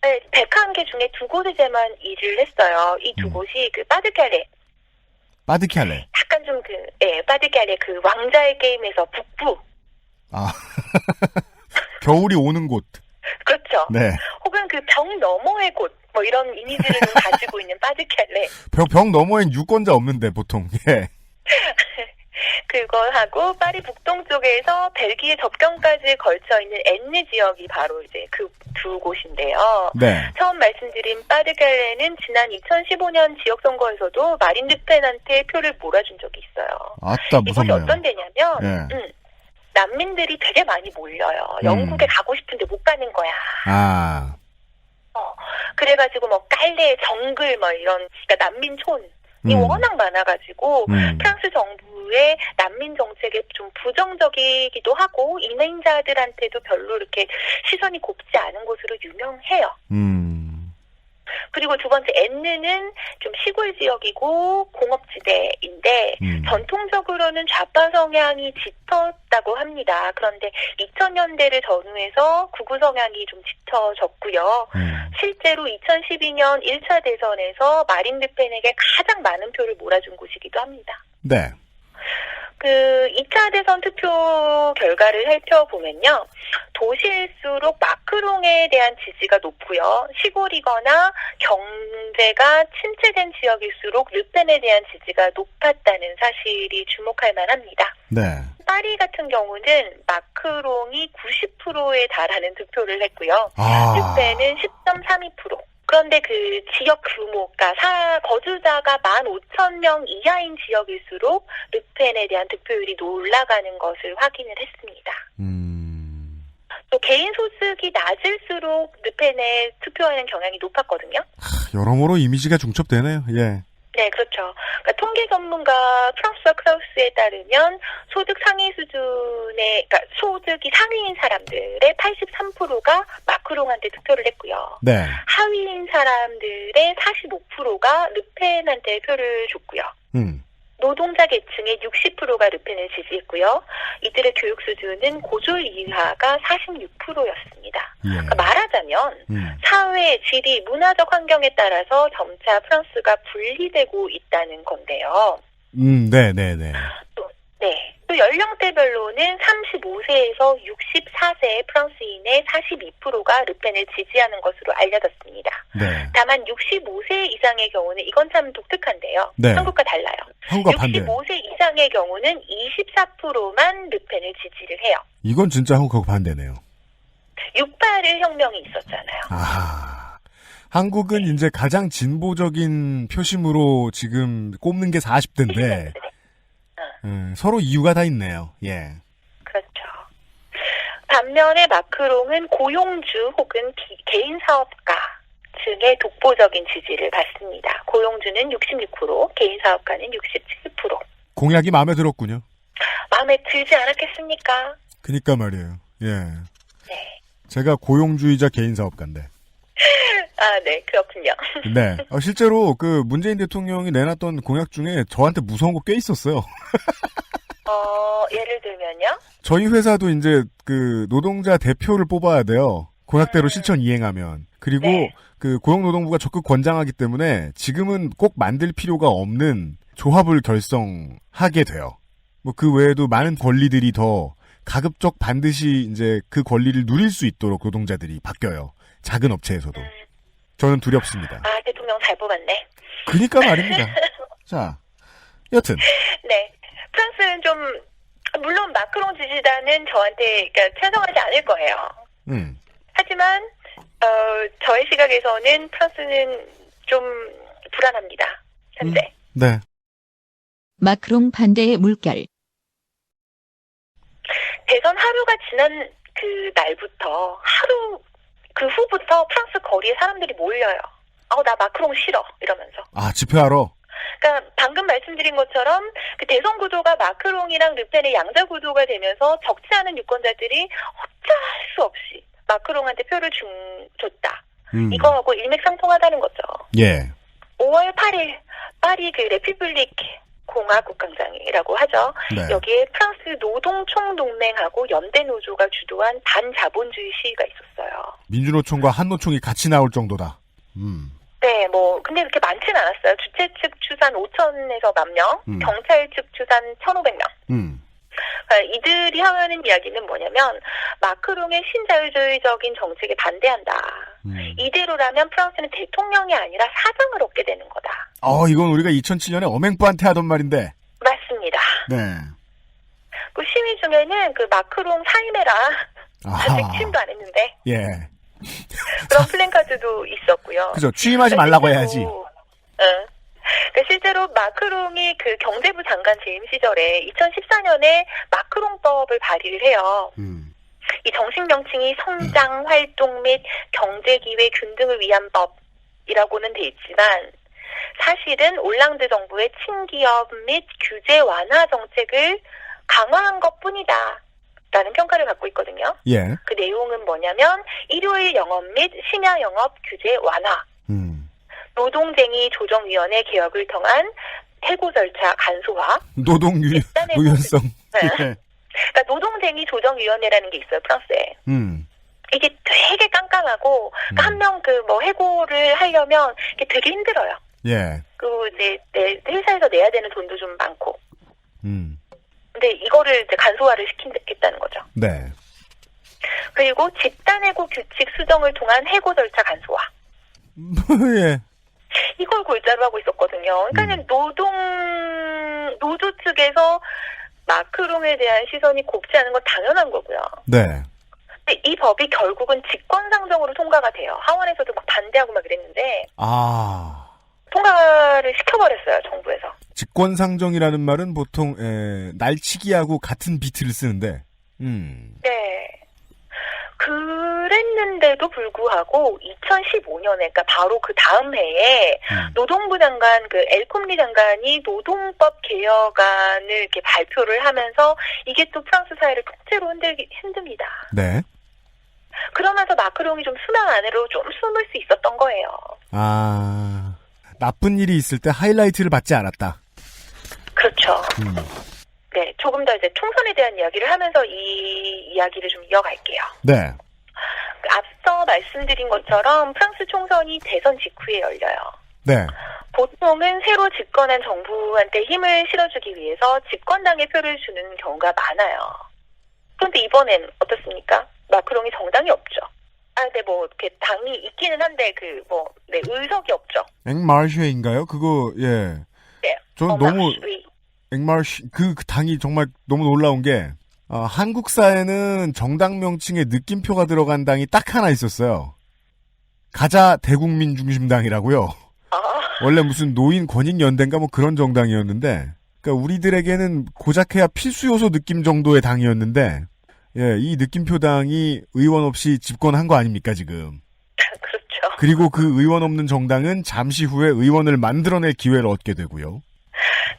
네, 101개 중에 2곳에만 1위를 했어요. 이 2곳이 빠드칼레. 빠드칼레. 약간 좀 빠드칼레 왕자의 게임에서 북부. 아. 겨울이 오는 곳. 그렇죠. 네. 혹은 병 너머의 곳. 이런 이미지를 가지고 있는 빠드칼레. 병 너머엔 유권자 없는데, 보통. 예. 그거 하고, 파리 북동쪽에서 벨기에 접경까지 걸쳐 있는 엔느 지역이 바로 이제 그 두 곳인데요. 네. 처음 말씀드린 빠드칼레는 지난 2015년 지역선거에서도 마린 르펜한테 표를 몰아준 적이 있어요. 아따, 무섭네요. 이곳이 어떤 데냐면, 예. 난민들이 되게 많이 몰려요. 영국에 가고 싶은데 못 가는 거야. 아. 그래가지고 깔레, 정글 이런 난민촌이 워낙 많아가지고 프랑스 정부의 난민 정책에 좀 부정적이기도 하고 이민자들한테도 별로 이렇게 시선이 곱지 않은 곳으로 유명해요. 그리고 두 번째 엔느는 좀 시골 지역이고 공업지대인데 전통적으로는 좌파 성향이 짙었다고 합니다. 그런데 2000년대를 전후해서 극우 성향이 좀 짙어졌고요. 실제로 2012년 1차 대선에서 마린 르펜에게 가장 많은 표를 몰아준 곳이기도 합니다. 네. 2차 대선 투표 결과를 살펴보면요. 도시일수록 마크롱에 대한 지지가 높고요. 시골이거나 경제가 침체된 지역일수록 르펜에 대한 지지가 높았다는 사실이 주목할 만합니다. 네. 파리 같은 경우는 마크롱이 90%에 달하는 득표를 했고요. 르펜은 10.32%. 그런데 지역 규모가 거주자가 15,000명 이하인 지역일수록 르펜에 대한 득표율이 올라가는 것을 확인을 했습니다. 또 개인 소득이 낮을수록 르펜에 투표하는 경향이 높았거든요. 여러모로 이미지가 중첩되네요. 예. 네, 그렇죠. 그러니까 통계 전문가 프랑스와 크라우스에 따르면 소득 상위 수준의, 소득이 상위인 사람들의 83%가 마크롱한테 투표를 했고요. 네. 하위인 사람들의 45%가 르펜한테 표를 줬고요. 노동자 계층의 60%가 르펜을 지지했고요. 이들의 교육 수준은 고졸 이하가 46%였습니다. 예. 그러니까 말하자면 사회, 지리, 문화적 환경에 따라서 점차 프랑스가 분리되고 있다는 건데요. 네네네. 또 연령대별로는 35세에서 64세의 프랑스인의 42%가 르펜을 지지하는 것으로 알려졌습니다. 네. 다만 65세 이상의 경우는 이건 참 독특한데요. 네. 한국과 달라요. 한국과 반대. 65세 이상의 경우는 24%만 르펜을 지지를 해요. 이건 진짜 한국하고 반대네요. 6.81 혁명이 있었잖아요. 한국은 이제 가장 진보적인 표심으로 지금 꼽는 게 40대인데 서로 이유가 다 있네요. 예. 그렇죠. 반면에 마크롱은 고용주 혹은 개인 사업가 층의 독보적인 지지를 받습니다. 고용주는 66%, 개인 사업가는 67%. 공약이 마음에 들었군요. 마음에 들지 않았겠습니까? 그니까 말이에요. 예. 네. 제가 고용주의자 개인 사업가인데. 네, 그렇군요. 네. 실제로 문재인 대통령이 내놨던 공약 중에 저한테 무서운 거 꽤 있었어요. 예를 들면요? 저희 회사도 이제 그 노동자 대표를 뽑아야 돼요. 공약대로 실천 이행하면. 그리고 네. 그 고용노동부가 적극 권장하기 때문에 지금은 꼭 만들 필요가 없는 조합을 결성하게 돼요. 뭐 그 외에도 많은 권리들이 더 가급적 반드시 이제 그 권리를 누릴 수 있도록 노동자들이 바뀌어요. 작은 업체에서도. 저는 두렵습니다. 아, 대통령 잘 뽑았네. 그니까 말입니다. 자, 여튼. 네. 프랑스는 좀, 물론 마크롱 지지단은 저한테, 그러니까 찬성하지 않을 거예요. 하지만, 저의 시각에서는 프랑스는 좀 불안합니다. 현재. 네. 마크롱 반대의 물결. 대선 하루가 지난 그 날부터, 그 후부터 프랑스 거리에 사람들이 몰려요. 나 마크롱 싫어. 이러면서. 아, 집회하러? 그러니까 방금 말씀드린 것처럼 그 대선 구도가 마크롱이랑 르펜의 양자 구도가 되면서 적지 않은 유권자들이 어쩔 수 없이 마크롱한테 표를 줬다. 이거하고 일맥상통하다는 거죠. 예. 5월 8일 파리 그 레피블릭 공화국 광장이라고 하죠. 네. 여기에 프랑스 노동총동맹하고 연대노조가 주도한 반자본주의 시위가 있었어요. 민주노총과 한노총이 같이 나올 정도다. 네, 근데 그렇게 많진 않았어요. 주최 측 추산 5천에서 10,000명, 경찰 측 추산 1,500명. 이들이 하는 이야기는 뭐냐면, 마크롱의 신자유주의적인 정책에 반대한다. 이대로라면 프랑스는 대통령이 아니라 사장을 얻게 되는 거다. 이건 우리가 2007년에 어맹부한테 하던 말인데. 맞습니다. 네. 그 시위 중에는 그 마크롱 사임해라. 아직 취임도 안 했는데. 예. 그런 플랜카드도 있었고요. 그죠. 취임하지 말라고 해야지. 실제로 마크롱이 그 경제부 장관 재임 시절에 2014년에 마크롱법을 발의를 해요. 이 정식 명칭이 성장, 활동 및 경제기회 균등을 위한 법이라고는 돼 있지만 사실은 올랑드 정부의 친기업 및 규제 완화 정책을 강화한 것뿐이다. 라는 평가를 받고 있거든요. 예. 그 내용은 뭐냐면 일요일 영업 및 심야 영업 규제 완화, 노동쟁의 조정위원회 개혁을 통한 해고 절차 간소화, 노동 유연성. 네. 그러니까 노동쟁의 조정위원회라는 게 있어요, 프랑스에. 이게 되게 깜깜하고 한 명 해고를 하려면 이게 되게 힘들어요. 예. 그리고 이제 내 회사에서 내야 되는 돈도 좀 많고. 근데 이거를 이제 간소화를 시키겠다는 거죠. 네. 그리고 집단해고 규칙 수정을 통한 해고 절차 간소화. 예. 이걸 골자로 하고 있었거든요. 그러니까는 노조 측에서 마크롱에 대한 시선이 곱지 않은 건 당연한 거고요. 네. 근데 이 법이 결국은 직권상정으로 통과가 돼요. 하원에서도 막 반대하고 막 이랬는데. 통과를 시켜버렸어요, 정부에서. 직권상정이라는 말은 보통 날치기하고 같은 비트를 쓰는데. 네. 그랬는데도 불구하고 2015년에, 그러니까 바로 그 다음 해에 노동부 장관, 그 엘콤리 장관이 노동법 개혁안을 이렇게 발표를 하면서 이게 또 프랑스 사회를 통째로 흔듭니다. 네. 그러면서 마크롱이 좀 수면 안으로 좀 숨을 수 있었던 거예요. 나쁜 일이 있을 때 하이라이트를 받지 않았다. 그렇죠. 네, 조금 더 이제 총선에 대한 이야기를 하면서 이 이야기를 좀 이어갈게요. 네. 앞서 말씀드린 것처럼 프랑스 총선이 대선 직후에 열려요. 네. 보통은 새로 집권한 정부한테 힘을 실어주기 위해서 집권당에 표를 주는 경우가 많아요. 그런데 이번엔 어떻습니까? 마크롱이 정당이 없죠. 근데 이렇게 당이 있기는 한데, 의석이 없죠. 앵마르쉐인가요? 그거, 예. 네. 저는 너무, 앵마르쉐, 그 당이 정말 너무 놀라운 게, 한국 사회는 정당 명칭에 느낌표가 들어간 당이 딱 하나 있었어요. 가자 대국민 중심당이라고요. 원래 무슨 노인 권익연대인가 그런 정당이었는데, 그러니까 우리들에게는 고작해야 필수 요소 느낌 정도의 당이었는데, 예, 이 느낌표당이 의원 없이 집권한 거 아닙니까, 지금? 그렇죠. 그리고 그 의원 없는 정당은 잠시 후에 의원을 만들어낼 기회를 얻게 되고요.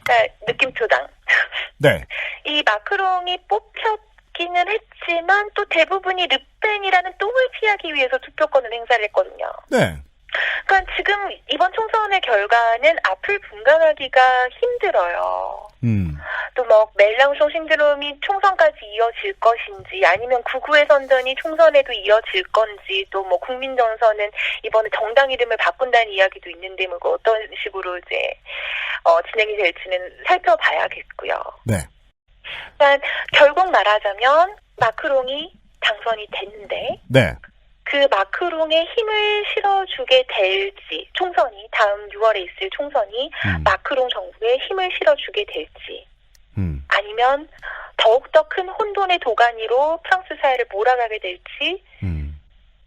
그러니까 느낌표당. 네. 이 마크롱이 뽑혔기는 했지만 또 대부분이 르펜이라는 똥을 피하기 위해서 투표권을 행사를 했거든요. 네. 그러니까 지금 이번 총선의 결과는 앞을 분간하기가 힘들어요. 또 뭐 멜랑쇼 신드롬이 총선까지 이어질 것인지 아니면 구구의 선전이 총선에도 이어질 건지 또 뭐 국민정서는 이번에 정당 이름을 바꾼다는 이야기도 있는데 뭐 어떤 식으로 이제 진행이 될지는 살펴봐야겠고요. 네. 그러니까 결국 말하자면 마크롱이 당선이 됐는데 네. 그 마크롱에 힘을 실어주게 될지 총선이 다음 6월에 있을 총선이 마크롱 정부에 힘을 실어주게 될지 아니면 더욱더 큰 혼돈의 도가니로 프랑스 사회를 몰아가게 될지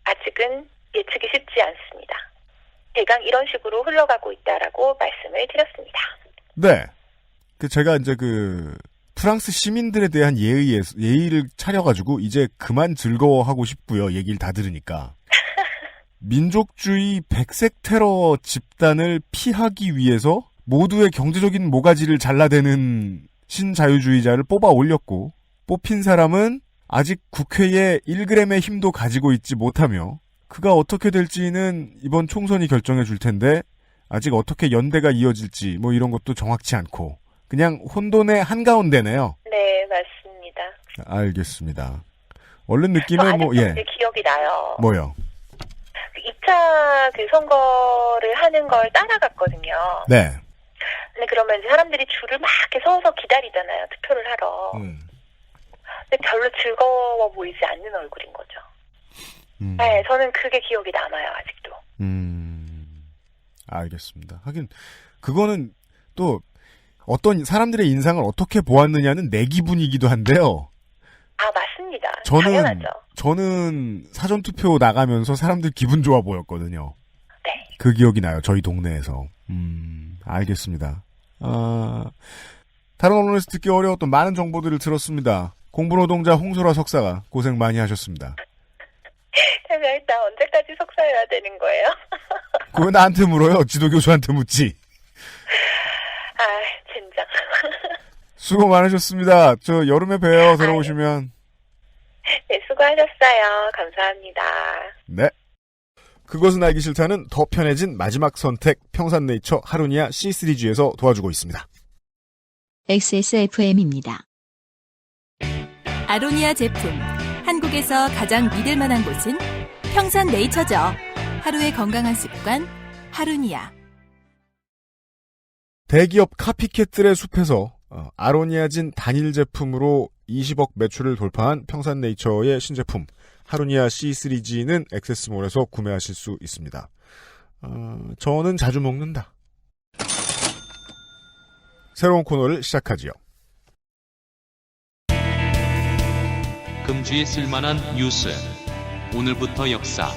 아직은 예측이 쉽지 않습니다. 대강 이런 식으로 흘러가고 있다라고 말씀을 드렸습니다. 네. 제가 이제 프랑스 시민들에 대한 예의를 차려가지고 이제 그만 즐거워하고 싶고요. 얘기를 다 들으니까. 민족주의 백색 테러 집단을 피하기 위해서 모두의 경제적인 모가지를 잘라대는 신자유주의자를 뽑아 올렸고 뽑힌 사람은 아직 국회에 1g의 힘도 가지고 있지 못하며 그가 어떻게 될지는 이번 총선이 결정해 줄 텐데 아직 어떻게 연대가 이어질지 뭐 이런 것도 정확치 않고 그냥 혼돈의 한가운데네요. 네, 맞습니다. 알겠습니다. 얼른 느낌은 기억이 나요. 뭐요? 2차 선거를 하는 걸 따라갔거든요. 네. 근데 그러면 이제 사람들이 줄을 막 이렇게 서서 기다리잖아요. 투표를 하러. 근데 별로 즐거워 보이지 않는 얼굴인 거죠. 네, 저는 그게 기억이 남아요. 아직도. 알겠습니다. 하긴 그거는 또 어떤 사람들의 인상을 어떻게 보았느냐는 내 기분이기도 한데요. 아, 맞습니다. 당연하죠. 저는 사전투표 나가면서 사람들 기분 좋아 보였거든요. 네. 그 기억이 나요. 저희 동네에서. 알겠습니다. 다른 언론에서 듣기 어려웠던 많은 정보들을 들었습니다. 공부노동자 홍소라 석사가 고생 많이 하셨습니다. 제가 일단 언제까지 석사해야 되는 거예요? 그거 나한테 물어요. 지도교수한테 묻지. 아, 젠장. 수고 많으셨습니다. 저 여름에 봬요. 들어오시면. 네, 수고하셨어요. 감사합니다. 네. 그것은 알기 싫다는 더 편해진 마지막 선택 평산네이처 하루니아 C3G에서 도와주고 있습니다. XSFM입니다. 아로니아 제품. 한국에서 가장 믿을 만한 곳은 평산네이처죠. 하루의 건강한 습관, 하루니아. 대기업 카피캣들의 숲에서 아로니아진 단일 제품으로 20억 매출을 돌파한 평산네이처의 신제품 하루니아 C3G는 액세스몰에서 구매하실 수 있습니다. 저는 자주 먹는다. 새로운 코너를 시작하지요. 금주에 쓸만한 뉴스. 오늘부터 역사.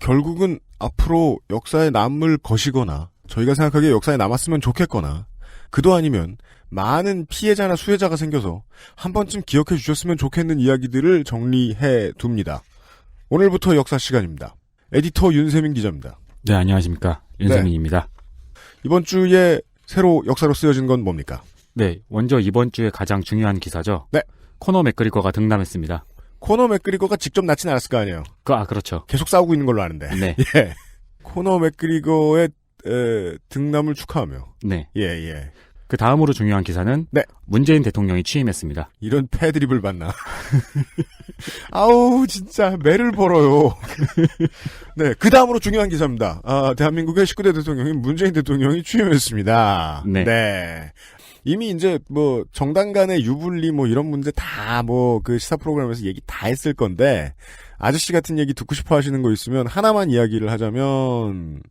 결국은 앞으로 역사에 남을 것이거나 저희가 생각하기에 역사에 남았으면 좋겠거나 그도 아니면 많은 피해자나 수혜자가 생겨서 한 번쯤 기억해 주셨으면 좋겠는 이야기들을 정리해 둡니다. 오늘부터 역사 시간입니다. 에디터 윤세민 기자입니다. 네, 안녕하십니까. 윤세민입니다. 네. 이번 주에 새로 역사로 쓰여진 건 뭡니까? 네, 먼저 이번 주에 가장 중요한 기사죠. 네. 코너 맥그리거가 등남했습니다. 코너 맥그리거가 직접 낳진 않았을 거 아니에요? 그렇죠. 계속 싸우고 있는 걸로 아는데. 네. 예. 코너 맥그리거의 등남을 축하하며. 네. 예. 그 다음으로 중요한 기사는 네. 문재인 대통령이 취임했습니다. 이런 패드립을 받나. 아우 진짜 매를 벌어요. 네, 그 다음으로 중요한 기사입니다. 대한민국의 19대 대통령인 문재인 대통령이 취임했습니다. 네. 이미 이제 정당 간의 유불리 이런 문제 다 그 시사 프로그램에서 얘기 다 했을 건데 아저씨 같은 얘기 듣고 싶어 하시는 거 있으면 하나만 이야기를 하자면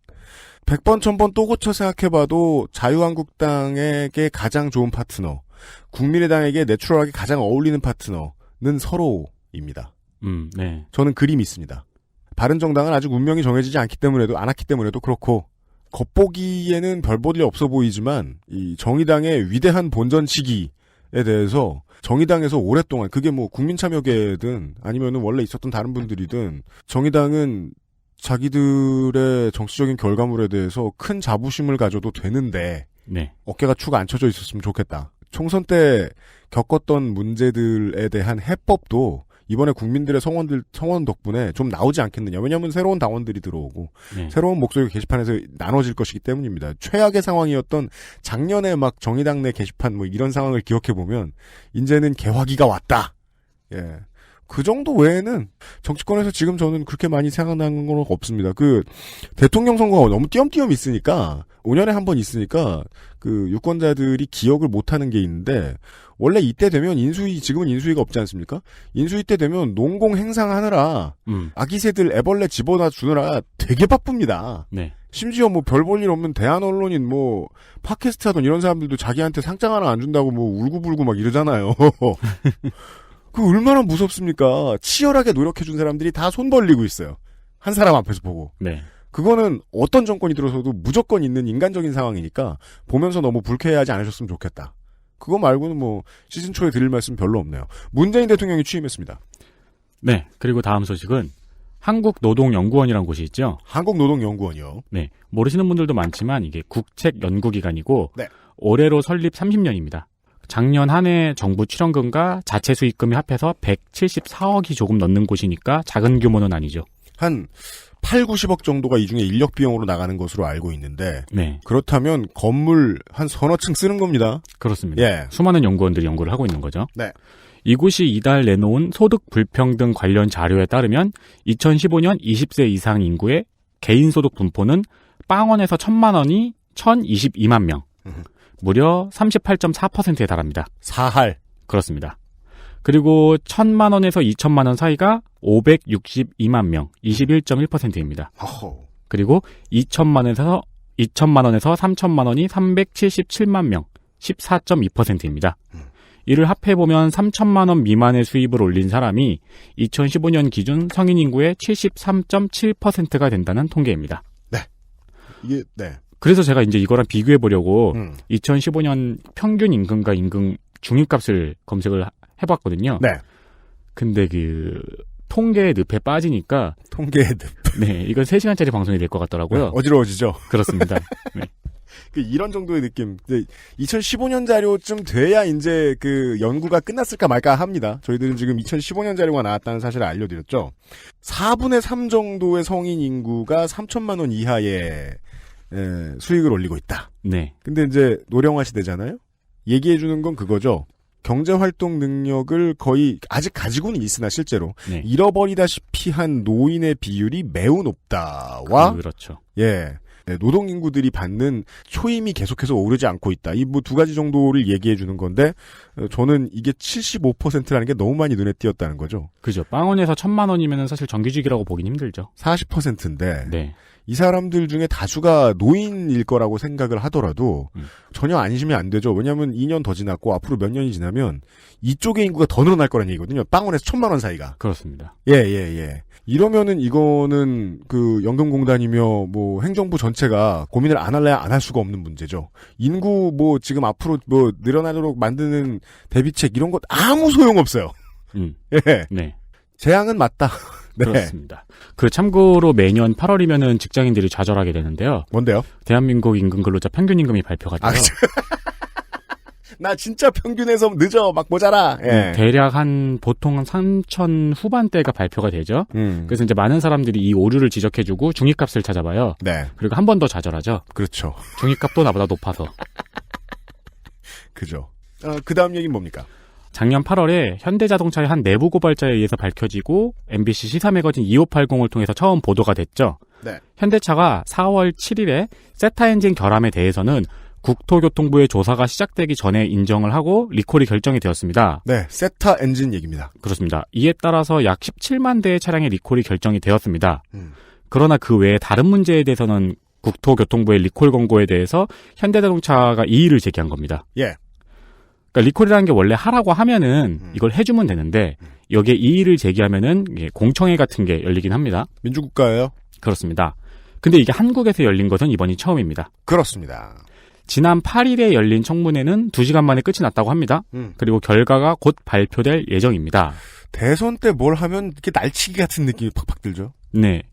100번 1000번 또 고쳐 생각해봐도 자유한국당에게 가장 좋은 파트너, 국민의당에게 내추럴하게 가장 어울리는 파트너는 서로입니다. 네. 저는 그림이 있습니다. 바른정당은 아직 운명이 정해지지 않기 때문에도 않았기 때문에도 그렇고 겉보기에는 별 볼 일 없어 보이지만 이 정의당의 위대한 본전 시기에 대해서 정의당에서 오랫동안 그게 국민참여계든 아니면은 원래 있었던 다른 분들이든 정의당은 자기들의 정치적인 결과물에 대해서 큰 자부심을 가져도 되는데 네. 어깨가 축 안 쳐져 있었으면 좋겠다. 총선 때 겪었던 문제들에 대한 해법도 이번에 국민들의 성원 덕분에 좀 나오지 않겠느냐. 왜냐하면 새로운 당원들이 들어오고 네. 새로운 목소리가 게시판에서 나눠질 것이기 때문입니다. 최악의 상황이었던 작년에 막 정의당 내 게시판 뭐 이런 상황을 기억해 보면 이제는 개화기가 왔다. 예. 그 정도 외에는 정치권에서 지금 저는 그렇게 많이 생각나는 건 없습니다. 그 대통령 선거가 너무 띄엄띄엄 있으니까 5년에 한 번 있으니까 그 유권자들이 기억을 못하는 게 있는데 원래 이때 되면 지금은 인수위가 없지 않습니까? 인수위 때 되면 농공 행상하느라 아기 새들 애벌레 집어다 주느라 되게 바쁩니다. 네. 심지어 뭐 별 볼 일 없는 대한 언론인 뭐 팟캐스트 하던 이런 사람들도 자기한테 상장 하나 안 준다고 뭐 울고불고 막 이러잖아요. 그 얼마나 무섭습니까? 치열하게 노력해준 사람들이 다 손 벌리고 있어요. 한 사람 앞에서 보고. 네. 그거는 어떤 정권이 들어서도 무조건 있는 인간적인 상황이니까 보면서 너무 불쾌해하지 않으셨으면 좋겠다. 그거 말고는 뭐 시즌 초에 드릴 말씀 별로 없네요. 문재인 대통령이 취임했습니다. 네. 그리고 다음 소식은 한국노동연구원이라는 곳이 있죠. 한국노동연구원이요. 네. 모르시는 분들도 많지만 이게 국책연구기관이고 네. 올해로 설립 30년입니다. 작년 한 해 정부 출연금과 자체 수익금이 합해서 174억이 조금 넘는 곳이니까 작은 규모는 아니죠. 한 8, 90억 정도가 이 중에 인력 비용으로 나가는 것으로 알고 있는데 네. 그렇다면 건물 한 서너 층 쓰는 겁니다. 그렇습니다. 예. 수많은 연구원들이 연구를 하고 있는 거죠. 네. 이곳이 이달 내놓은 소득 불평등 관련 자료에 따르면 2015년 20세 이상 인구의 개인소득 분포는 빵원에서 1,000만 원이 1,022만 명. 무려 38.4%에 달합니다. 사할. 그렇습니다. 그리고 1,000만 원에서 2,000만 원 사이가 562만 명, 21.1%입니다. 그리고 2,000만 원에서 3,000만 원이 377만 명, 14.2%입니다. 이를 합해보면 3,000만 원 미만의 수입을 올린 사람이 2015년 기준 성인 인구의 73.7%가 된다는 통계입니다. 네. 이게, 네. 그래서 제가 이제 이거랑 비교해 보려고 2015년 평균 임금과 임금 중위값을 검색을 해봤거든요. 네. 근데 그 통계의 늪에 빠지니까 통계의 늪. 네, 이건 3시간짜리 방송이 될 것 같더라고요. 네, 어지러워지죠. 그렇습니다. 네. 이런 정도의 느낌. 2015년 자료쯤 돼야 이제 그 연구가 끝났을까 말까 합니다. 저희들은 지금 2015년 자료가 나왔다는 사실을 알려드렸죠. 4분의 3 정도의 성인 인구가 3천만 원 이하의 수익을 올리고 있다. 네. 근데 이제 노령화 시대잖아요. 얘기해주는 건 그거죠. 경제활동 능력을 거의 아직 가지고는 있으나 실제로 네. 잃어버리다시피 한 노인의 비율이 매우 높다와 그렇죠. 예. 노동 인구들이 받는 초임이 계속해서 오르지 않고 있다. 이 뭐 두 가지 정도를 얘기해 주는 건데 저는 이게 75%라는 게 너무 많이 눈에 띄었다는 거죠. 그죠. 빵원에서 1,000만 원이면 사실 정규직이라고 보긴 힘들죠. 40%인데 네. 이 사람들 중에 다수가 노인일 거라고 생각을 하더라도 전혀 안심이 안 되죠. 왜냐하면 2년 더 지났고 앞으로 몇 년이 지나면 이쪽의 인구가 더 늘어날 거라는 얘기거든요. 빵원에서 1,000만 원 사이가. 그렇습니다. 예. 이러면은 이거는 그 연금공단이며 뭐 행정부 전체가 고민을 안 할래야 안 할 수가 없는 문제죠. 인구 뭐 지금 앞으로 뭐 늘어나도록 만드는 대비책 이런 것 아무 소용 없어요. 예. 네. 재앙은 맞다. 네. 그렇습니다. 그 참고로 매년 8월이면은 직장인들이 좌절하게 되는데요. 뭔데요? 대한민국 임금 근로자 평균 임금이 발표가 돼요. 나 진짜 평균에서 늦어 막 모자라. 예. 대략 보통 3천 후반대가 발표가 되죠. 그래서 이제 많은 사람들이 이 오류를 지적해주고 중위값을 찾아봐요. 네. 그리고 한 번 더 좌절하죠. 그렇죠. 중위값도 나보다 높아서. 그죠. 그 다음 얘기는 뭡니까? 작년 8월에 현대자동차의 한 내부 고발자에 의해서 밝혀지고 MBC 시사 매거진 2580을 통해서 처음 보도가 됐죠. 네. 현대차가 4월 7일에 세타 엔진 결함에 대해서는 국토교통부의 조사가 시작되기 전에 인정을 하고 리콜이 결정이 되었습니다. 네, 세타 엔진 얘기입니다. 그렇습니다. 이에 따라서 약 17만 대의 차량의 리콜이 결정이 되었습니다. 그러나 그 외에 다른 문제에 대해서는 국토교통부의 리콜 권고에 대해서 현대자동차가 이의를 제기한 겁니다. 예. 그러니까 리콜이라는 게 원래 하라고 하면은 이걸 해주면 되는데 여기에 이의를 제기하면은 공청회 같은 게 열리긴 합니다. 민주국가예요? 그렇습니다. 근데 이게 한국에서 열린 것은 이번이 처음입니다. 그렇습니다. 지난 8일에 열린 청문회는 2시간 만에 끝이 났다고 합니다. 그리고 결과가 곧 발표될 예정입니다. 대선 때 뭘 하면 이렇게 날치기 같은 느낌이 팍팍 들죠? 네.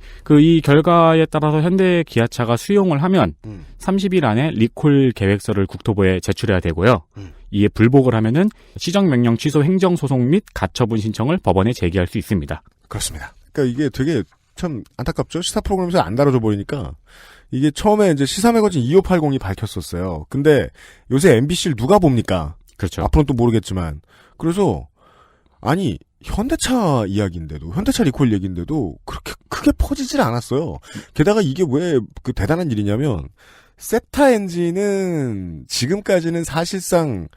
이 결과에 따라서 현대 기아차가 수용을 하면 30일 안에 리콜 계획서를 국토부에 제출해야 되고요. 이에 불복을 하면은 시정명령 취소 행정소송 및 가처분 신청을 법원에 제기할 수 있습니다. 그렇습니다. 그러니까 이게 되게 참 안타깝죠. 시사 프로그램에서 안 다뤄져 버리니까 이게 처음에 이제 시사 매거진 2580이 밝혔었어요. 근데 요새 MBC를 누가 봅니까? 그렇죠. 앞으로는 또 모르겠지만. 그래서 아니 현대차 이야기인데도 현대차 리콜 얘기인데도 그렇게 크게 퍼지질 않았어요. 게다가 이게 왜 그 대단한 일이냐면 세타 엔진은 지금까지는 사실상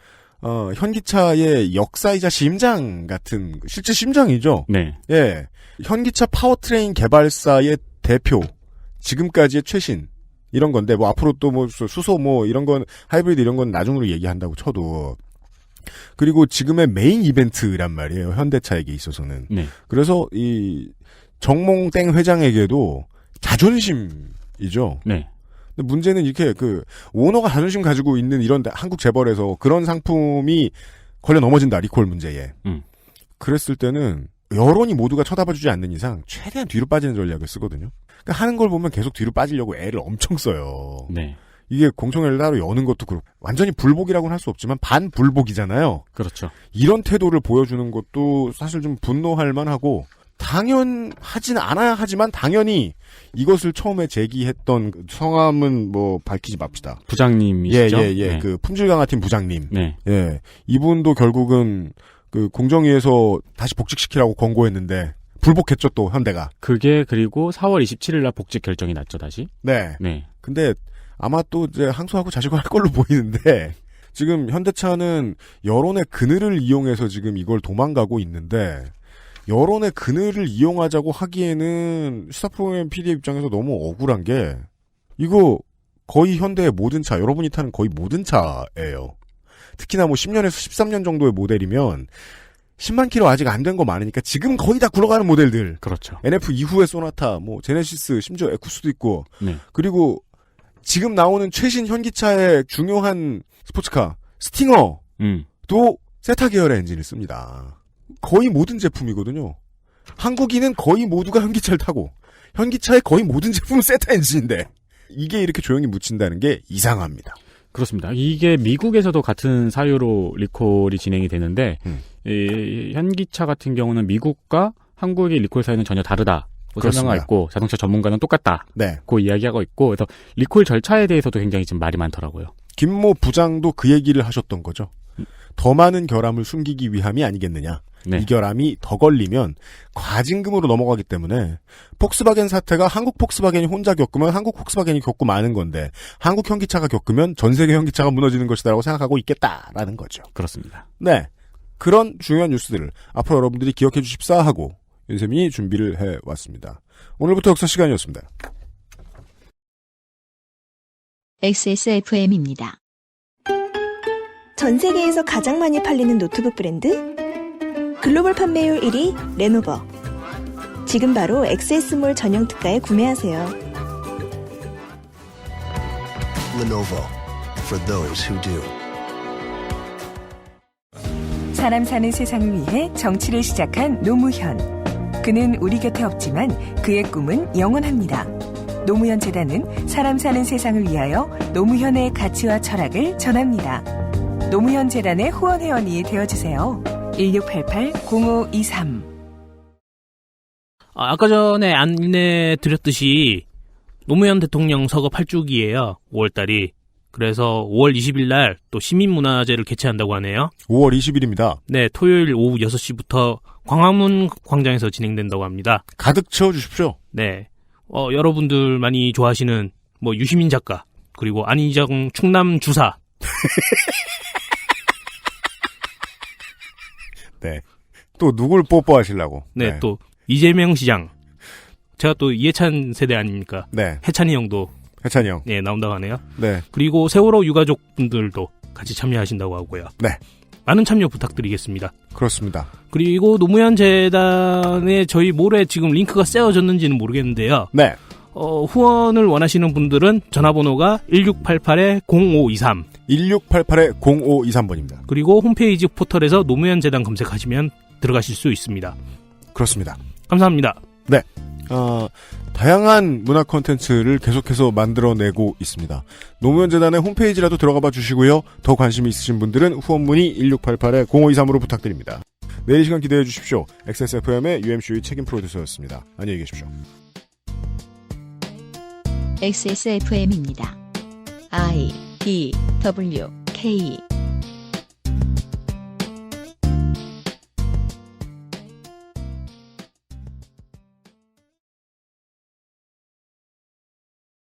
현기차의 역사이자 심장 같은 실제 심장이죠. 네. 예. 현기차 파워트레인 개발사의 대표 지금까지의 최신 이런 건데 뭐 앞으로 또 뭐 수소 뭐 이런 건 하이브리드 이런 건 나중으로 얘기한다고 쳐도 그리고 지금의 메인 이벤트란 말이에요. 현대차에게 있어서는. 네. 그래서 이 정몽땡 회장에게도 자존심이죠. 네. 근데 문제는 이렇게 그 오너가 자존심 가지고 있는 이런 한국 재벌에서 그런 상품이 걸려 넘어진다 리콜 문제에. 그랬을 때는 여론이 모두가 쳐다봐주지 않는 이상 최대한 뒤로 빠지는 전략을 쓰거든요. 그러니까 하는 걸 보면 계속 뒤로 빠지려고 애를 엄청 써요. 네. 이게 공청회를 따로 여는 것도 그렇고 완전히 불복이라고는 할 수 없지만 반불복이잖아요. 그렇죠. 이런 태도를 보여주는 것도 사실 좀 분노할 만하고 당연하진 않아야 하지만 당연히 이것을 처음에 제기했던 성함은 뭐 밝히지 맙시다. 부장님이시죠? 예. 네. 그 품질강화팀 부장님. 네. 예. 이분도 결국은 그 공정위에서 다시 복직시키라고 권고했는데 불복했죠 또 현대가. 그게 그리고 4월 27일 날 복직 결정이 났죠 다시. 네. 네. 근데 아마 또 이제 항소하고 자식을 할 걸로 보이는데 지금 현대차는 여론의 그늘을 이용해서 지금 이걸 도망가고 있는데 여론의 그늘을 이용하자고 하기에는 시사 프로그램 PD의 입장에서 너무 억울한 게 이거 거의 현대의 모든 차 여러분이 타는 거의 모든 차예요. 특히나 뭐 10년에서 13년 정도의 모델이면 10만 킬로 아직 안 된 거 많으니까 지금 거의 다 굴러가는 모델들. 그렇죠. NF 이후의 소나타, 뭐 제네시스, 심지어 에쿠스도 있고. 네. 그리고 지금 나오는 최신 현기차의 중요한 스포츠카 스팅어도 세타 계열의 엔진을 씁니다. 거의 모든 제품이거든요. 한국인은 거의 모두가 현기차를 타고 현기차의 거의 모든 제품은 세타 엔진인데 이게 이렇게 조용히 묻힌다는 게 이상합니다. 그렇습니다. 이게 미국에서도 같은 사유로 리콜이 진행이 되는데 이 현기차 같은 경우는 미국과 한국의 리콜 사유는 전혀 다르다. 설명하고 있고 자동차 전문가는 똑같다. 네. 그 이야기하고 있고 그래서 리콜 절차에 대해서도 굉장히 좀 말이 많더라고요. 김모 부장도 그 얘기를 하셨던 거죠. 더 많은 결함을 숨기기 위함이 아니겠느냐. 네. 이 결함이 더 걸리면 과징금으로 넘어가기 때문에 폭스바겐 사태가 한국 폭스바겐이 혼자 겪으면 한국 폭스바겐이 겪고 마는 건데 한국 현기차가 겪으면 전 세계 현기차가 무너지는 것이다라고 생각하고 있겠다라는 거죠. 그렇습니다. 네. 그런 중요한 뉴스들을 앞으로 여러분들이 기억해 주십사 하고 윤세민이 준비를 해왔습니다. 오늘부터 역사 시간이었습니다. XSFM입니다. 전 세계에서 가장 많이 팔리는 노트북 브랜드? 글로벌 판매율 1위 레노버. 지금 바로 XS몰 전용 특가에 구매하세요. Lenovo for those who do. 사람 사는 세상을 위해 정치를 시작한 노무현. 그는 우리 곁에 없지만 그의 꿈은 영원합니다. 노무현 재단은 사람 사는 세상을 위하여 노무현의 가치와 철학을 전합니다. 노무현 재단의 후원 회원이 되어주세요. 1688-0523. 아까 전에 안내 드렸듯이 노무현 대통령 서거 8주기예요. 5월달이. 그래서 5월 20일 날 또 시민문화제를 개최한다고 하네요. 5월 20일입니다. 네, 토요일 오후 6시부터 광화문 광장에서 진행된다고 합니다. 가득 채워주십시오. 네. 여러분들 많이 좋아하시는 뭐 유시민 작가 그리고 안희정 충남 주사. 네. 또 누굴 뽀뽀하시려고. 네, 또 이재명 시장. 제가 또 이해찬 세대 아닙니까? 네. 해찬이 형도. 해찬이 형. 네, 나온다고 하네요. 네. 그리고 세월호 유가족 분들도 같이 참여하신다고 하고요. 네. 많은 참여 부탁드리겠습니다. 그렇습니다. 그리고 노무현 재단에 저희 모레 지금 링크가 세워졌는지는 모르겠는데요. 네. 후원을 원하시는 분들은 전화번호가 1688-0523. 1688-0523번입니다. 그리고 홈페이지 포털에서 노무현 재단 검색하시면 들어가실 수 있습니다. 그렇습니다. 감사합니다. 네. 다양한 문화 콘텐츠를 계속해서 만들어내고 있습니다. 노무현재단의 홈페이지라도 들어가봐 주시고요. 더 관심이 있으신 분들은 후원 문의 1688-0523으로 부탁드립니다. 내일 이 시간 기대해 주십시오. XSFM의 UMC의 책임 프로듀서였습니다. 안녕히 계십시오. XSFM입니다. I, D, W, K